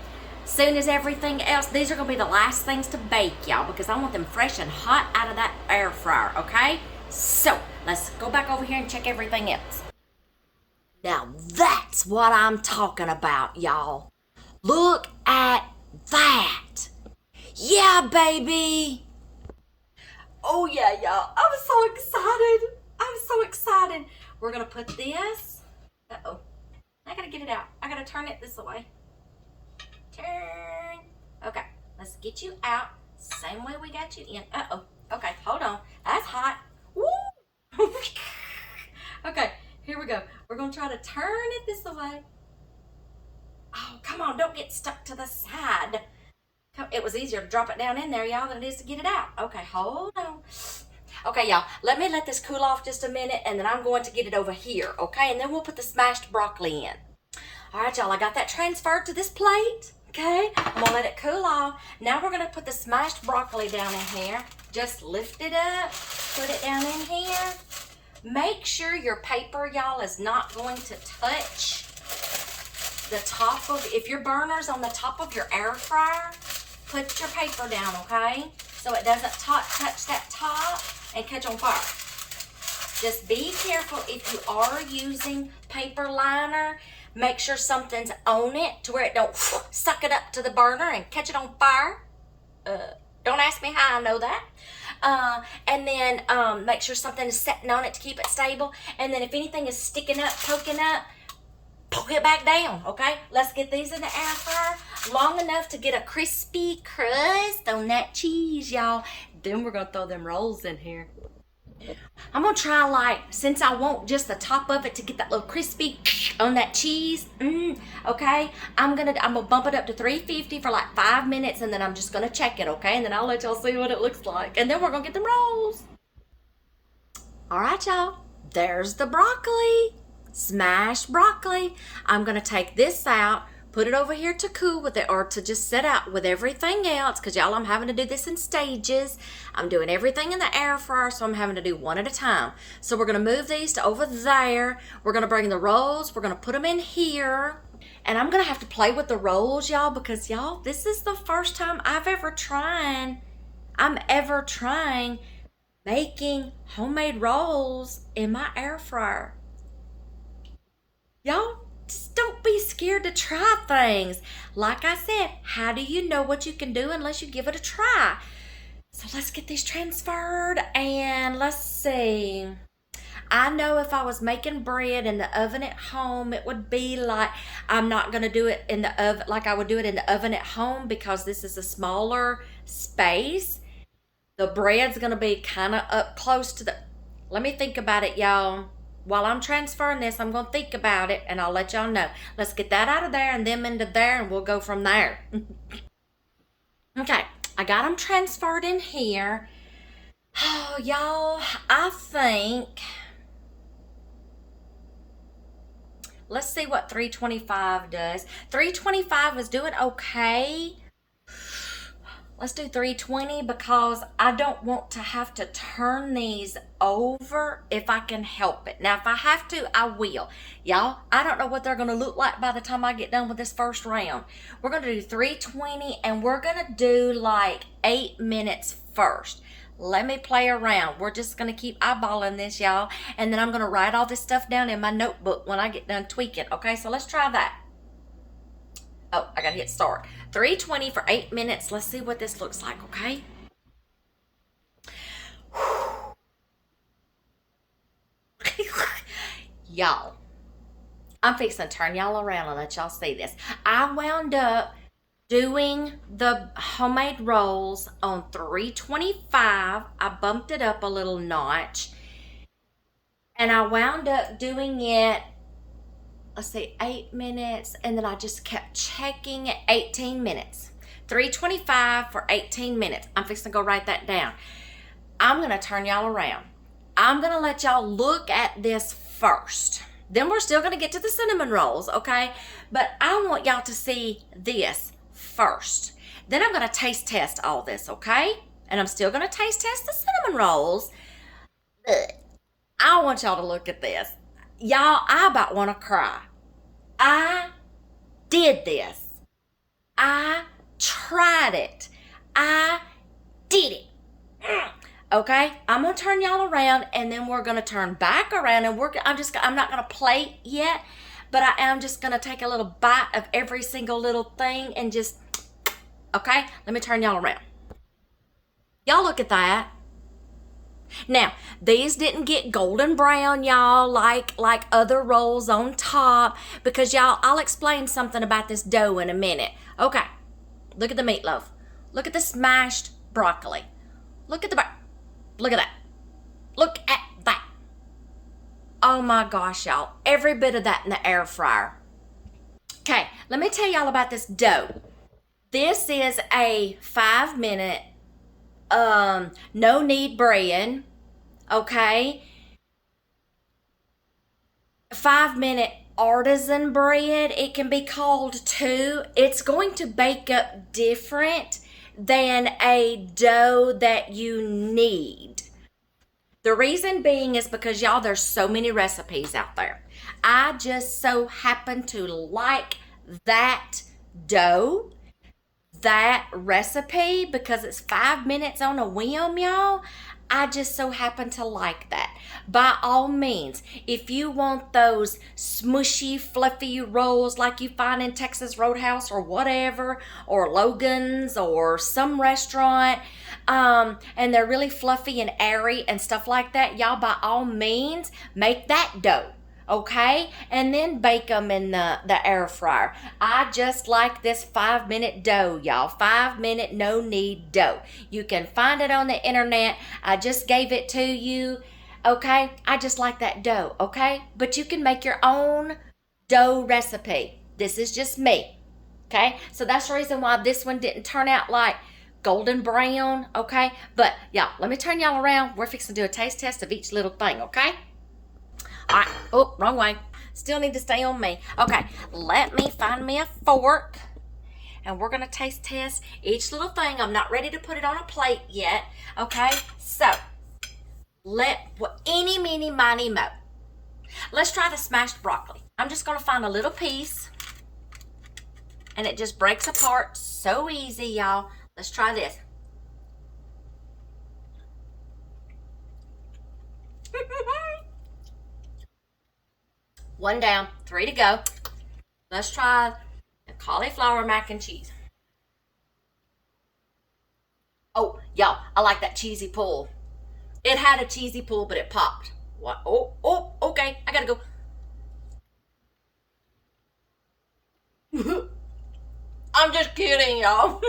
Soon as everything else, these are going to be the last things to bake, y'all, because I want them fresh and hot out of that air fryer, okay? So, let's go back over here and check everything else. Now, that's what I'm talking about, y'all. Look at that. Yeah, baby. Oh, yeah, y'all. I'm so excited. I'm so excited. We're going to put this. Uh-oh. I got to get it out. I got to turn it this way. Turn. Okay. Let's get you out. Same way we got you in. Uh-oh. Okay. Hold on. That's hot. Woo. Okay. Here we go. We're going to try to turn it this way. Oh, come on. Don't get stuck to the side. It was easier to drop it down in there, y'all, than it is to get it out. Okay, hold on. Okay, y'all, let me let this cool off just a minute, and then I'm going to get it over here, okay? And then we'll put the smashed broccoli in. All right, y'all, I got that transferred to this plate, okay? I'm going to let it cool off. Now we're going to put the smashed broccoli down in here. just lift it up, put it down in here. Make sure your paper, y'all, is not going to touch the top of, if your burner's on the top of your air fryer, put your paper down, okay? So it doesn't touch that top and catch on fire. Just be careful if you are using paper liner. Make sure something's on it to where it don't suck it up to the burner and catch it on fire. Don't ask me how I know that. And then make sure something is sitting on it to keep it stable. And then if anything is sticking up, poking up, pull it back down, okay? Let's get these in the air fryer long enough to get a crispy crust on that cheese, y'all. Then we're gonna throw them rolls in here. I'm gonna try, like, since I want just the top of it to get that little crispy on that cheese, okay? I'm gonna bump it up to 350 for like 5 minutes, and then I'm just gonna check it, okay? And then I'll let y'all see what it looks like, and then we're gonna get them rolls. All right, y'all, there's the broccoli, smashed broccoli. I'm gonna take this out, put it over here to cool with it, or to just set out with everything else, because y'all, I'm having to do this in stages. I'm doing everything in the air fryer, so I'm having to do one at a time. So we're gonna move these to over there. We're gonna bring the rolls, we're gonna put them in here. And I'm gonna have to play with the rolls, y'all, because y'all, this is the first time I'm ever trying making homemade rolls in my air fryer. Y'all, just don't be scared to try things. Like I said, how do you know what you can do unless you give it a try? So let's get these transferred, and let's see. I know if I was making bread in the oven at home, it would be like, I'm not going to do it in the oven like I would do it in the oven at home, because this is a smaller space. The bread's going to be kind of up close to the, let me think about it, y'all. While I'm transferring this, I'm going to think about it, and I'll let y'all know. Let's get that out of there and them into there, and we'll go from there. Okay, I got them transferred in here. Oh, y'all, I think, let's see what 325 does. 325 is doing okay. Let's do 320, because I don't want to have to turn these over if I can help it. Now, if I have to, I will. Y'all, I don't know what they're going to look like by the time I get done with this first round. We're going to do 320, and we're going to do like 8 minutes first. Let me play around. We're just going to keep eyeballing this, y'all. And then I'm going to write all this stuff down in my notebook when I get done tweaking. Okay, so let's try that. Oh, I got to hit start. 320 for 8 minutes. Let's see what this looks like, okay? Y'all, I'm fixing to turn y'all around and let y'all see this. I wound up doing the homemade rolls on 325. I bumped it up a little notch. And I wound up doing it, let's see, 8 minutes, and then I just kept checking at 18 minutes. 325 for 18 minutes. I'm fixing to go write that down. I'm going to turn y'all around. I'm going to let y'all look at this first. Then we're still going to get to the cinnamon rolls, okay? But I want y'all to see this first. Then I'm going to taste test all this, okay? And I'm still going to taste test the cinnamon rolls. I want y'all to look at this. Y'all, I about want to cry. I did this. I tried it. I did it. Okay, I'm gonna turn y'all around, and then we're gonna turn back around, and I'm not gonna play yet, but I am just gonna take a little bite of every single little thing and just, okay, let me turn y'all around. Y'all look at that. Now, these didn't get golden brown, y'all, like other rolls on top, because y'all, I'll explain something about this dough in a minute. Okay, look at the meatloaf. Look at the smashed broccoli. Look at that. Look at that. Oh my gosh, y'all. Every bit of that in the air fryer. Okay, let me tell y'all about this dough. This is a 5-minute no knead bread, okay? 5-minute artisan bread, it can be called too. It's going to bake up different than a dough that you knead. The reason being is because y'all, there's so many recipes out there. I just so happen to like that dough, that recipe, because it's 5 minutes on a whim, y'all. I just so happen to like that. By all means, if you want those smushy, fluffy rolls like you find in Texas Roadhouse or whatever, or Logan's or some restaurant, and they're really fluffy and airy and stuff like that, y'all, by all means, make that dough. Okay, and then bake them in the air fryer. I just like this 5 minute dough, y'all. 5 minute no knead dough. You can find it on the internet. I just gave it to you. Okay, I just like that dough. Okay, but you can make your own dough recipe. This is just me. Okay, so that's the reason why this one didn't turn out like golden brown. Okay, but yeah, let me turn y'all around. We're fixing to do a taste test of each little thing. Okay. All right. Oh, wrong way. Still need to stay on me. Okay, let me find me a fork. And we're going to taste test each little thing. I'm not ready to put it on a plate yet. Okay, so eeny, meeny, miny, mo. Let's try the smashed broccoli. I'm just going to find a little piece. And it just breaks apart so easy, y'all. Let's try this. One down, 3 to go. Let's try the cauliflower mac and cheese. Oh, y'all, I like that cheesy pull. It had a cheesy pull, but it popped. What? Oh, okay, I gotta go. I'm just kidding, y'all.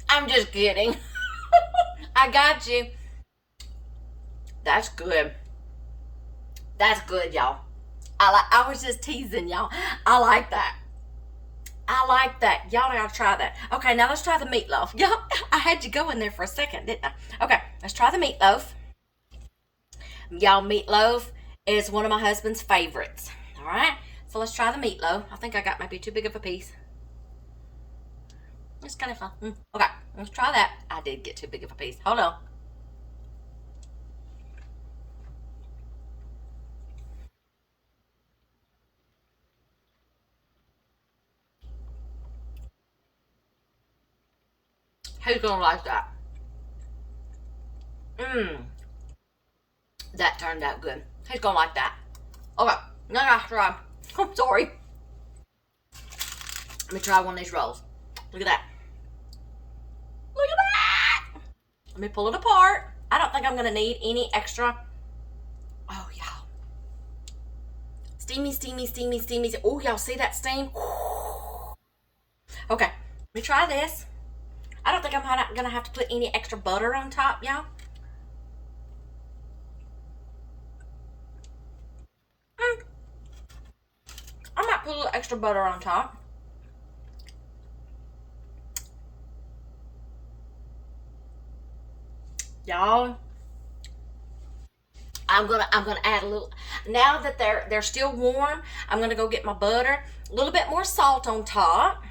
I'm just kidding. I got you. That's good. That's good, y'all. I was just teasing y'all. I like that. I like that. Y'all gotta try that. Okay, now let's try the meatloaf. Y'all, I had you go in there for a second, didn't I? Okay, let's try the meatloaf. Y'all, meatloaf is one of my husband's favorites. All right, so let's try the meatloaf. I think I got maybe too big of a piece. It's kind of fun. Okay, let's try that. I did get too big of a piece. Hold on. Who's gonna like that? That turned out good. Who's gonna like that? Okay, now I gotta try. I'm sorry. Let me try one of these rolls. Look at that. Look at that. Let me pull it apart. I don't think I'm gonna need any extra. Oh, y'all. Steamy, steamy, steamy, steamy. Oh, y'all see that steam? Okay, let me try this. I don't think I'm gonna have to put any extra butter on top, y'all. I might put a little extra butter on top. Y'all, I'm gonna add a little. Now that they're still warm, I'm gonna go get my butter. A little bit more salt on top.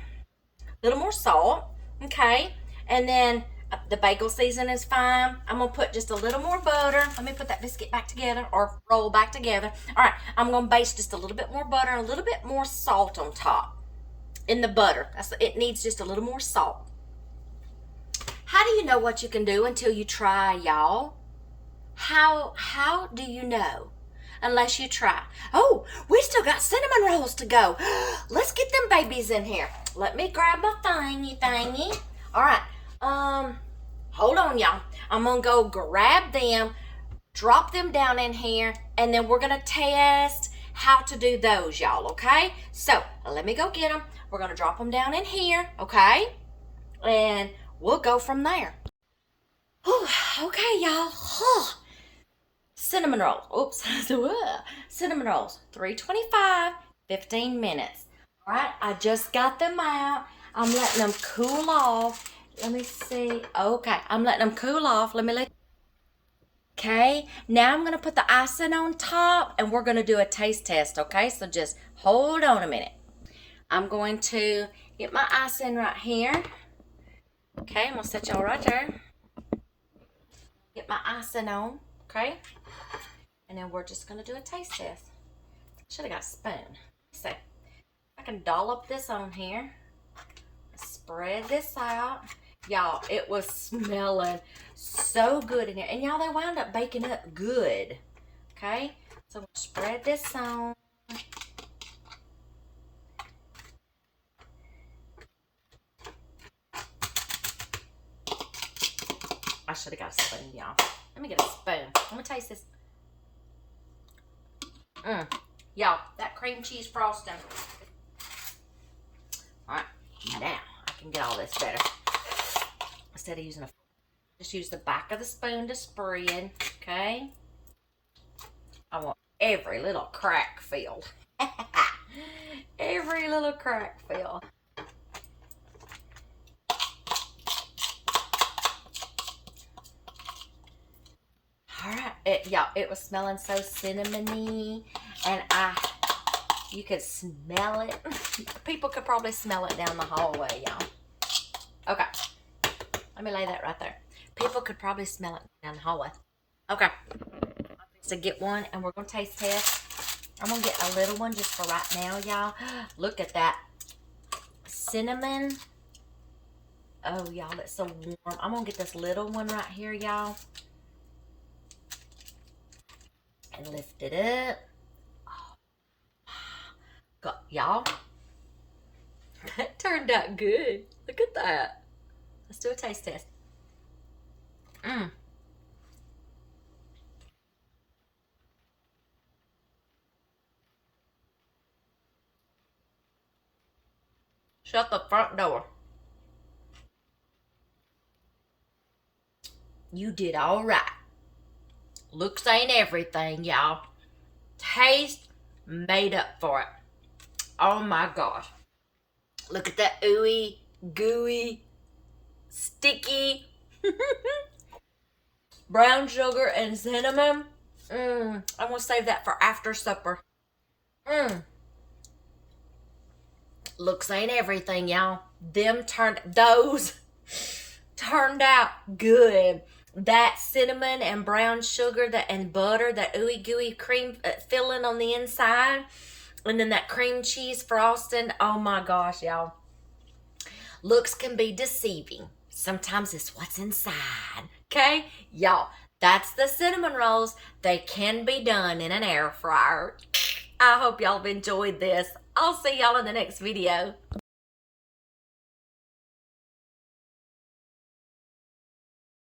A little more salt. Okay, and then the bagel season is fine. I'm gonna put just a little more butter. Let me put that biscuit back together, or roll back together. All right, I'm gonna baste just a little bit more butter, a little bit more salt on top in the butter. It needs just a little more salt. How do you know what you can do until you try, y'all? How do you know? Unless you try. Oh, we still got cinnamon rolls to go. Let's get them babies in here. Let me grab my thingy. All right. Hold on, y'all. I'm gonna go grab them, drop them down in here, and then we're gonna test how to do those, y'all. Okay? So let me go get them. We're gonna drop them down in here. Okay? And we'll go from there. Okay, y'all. Cinnamon rolls. Oops. Cinnamon rolls. 325, 15 minutes. All right. I just got them out. I'm letting them cool off. Let me see. Okay. I'm letting them cool off. Okay. Now I'm going to put the icing on top and we're going to do a taste test. Okay. So just hold on a minute. I'm going to Get my icing right here. Okay, I'm gonna set y'all right there. Get my icing on, okay? And then we're just gonna do a taste test. Should have got a spoon. Let's see. I can dollop this on here. Spread this out. Y'all, it was smelling so good in here. And y'all, they wound up baking up good. Okay? So we'll spread this on. I should have got a spoon, y'all. Let me get a spoon. I'm gonna taste this. Y'all, that cream cheese frosting. Alright, now I can get all this better. Instead of using a fork, just use the back of the spoon to spread, okay? I want every little crack filled. Every little crack filled. Alright, y'all, it was smelling so cinnamony, and you could smell it. People could probably smell it down the hallway, y'all. Okay, let me lay that right there. People could probably smell it down the hallway. Okay, so get one, and we're gonna taste test. I'm gonna get a little one just for right now, y'all. Look at that cinnamon. Oh, y'all, that's so warm. I'm gonna get this little one right here, y'all. And lift it up. Oh, y'all, that turned out good. Look at that. Let's do a taste test. Shut the front door. You did all right. Looks ain't everything, y'all. Taste made up for it. Oh my gosh. Look at that ooey, gooey, sticky brown sugar and cinnamon. I'm gonna save that for after supper. Looks ain't everything, y'all. Those turned out good. That cinnamon and brown sugar and butter, that ooey gooey cream filling on the inside, and then that cream cheese frosting. Oh my gosh, y'all. Looks can be deceiving. Sometimes it's what's inside. Okay? Y'all, that's the cinnamon rolls. They can be done in an air fryer. I hope y'all have enjoyed this. I'll see y'all in the next video.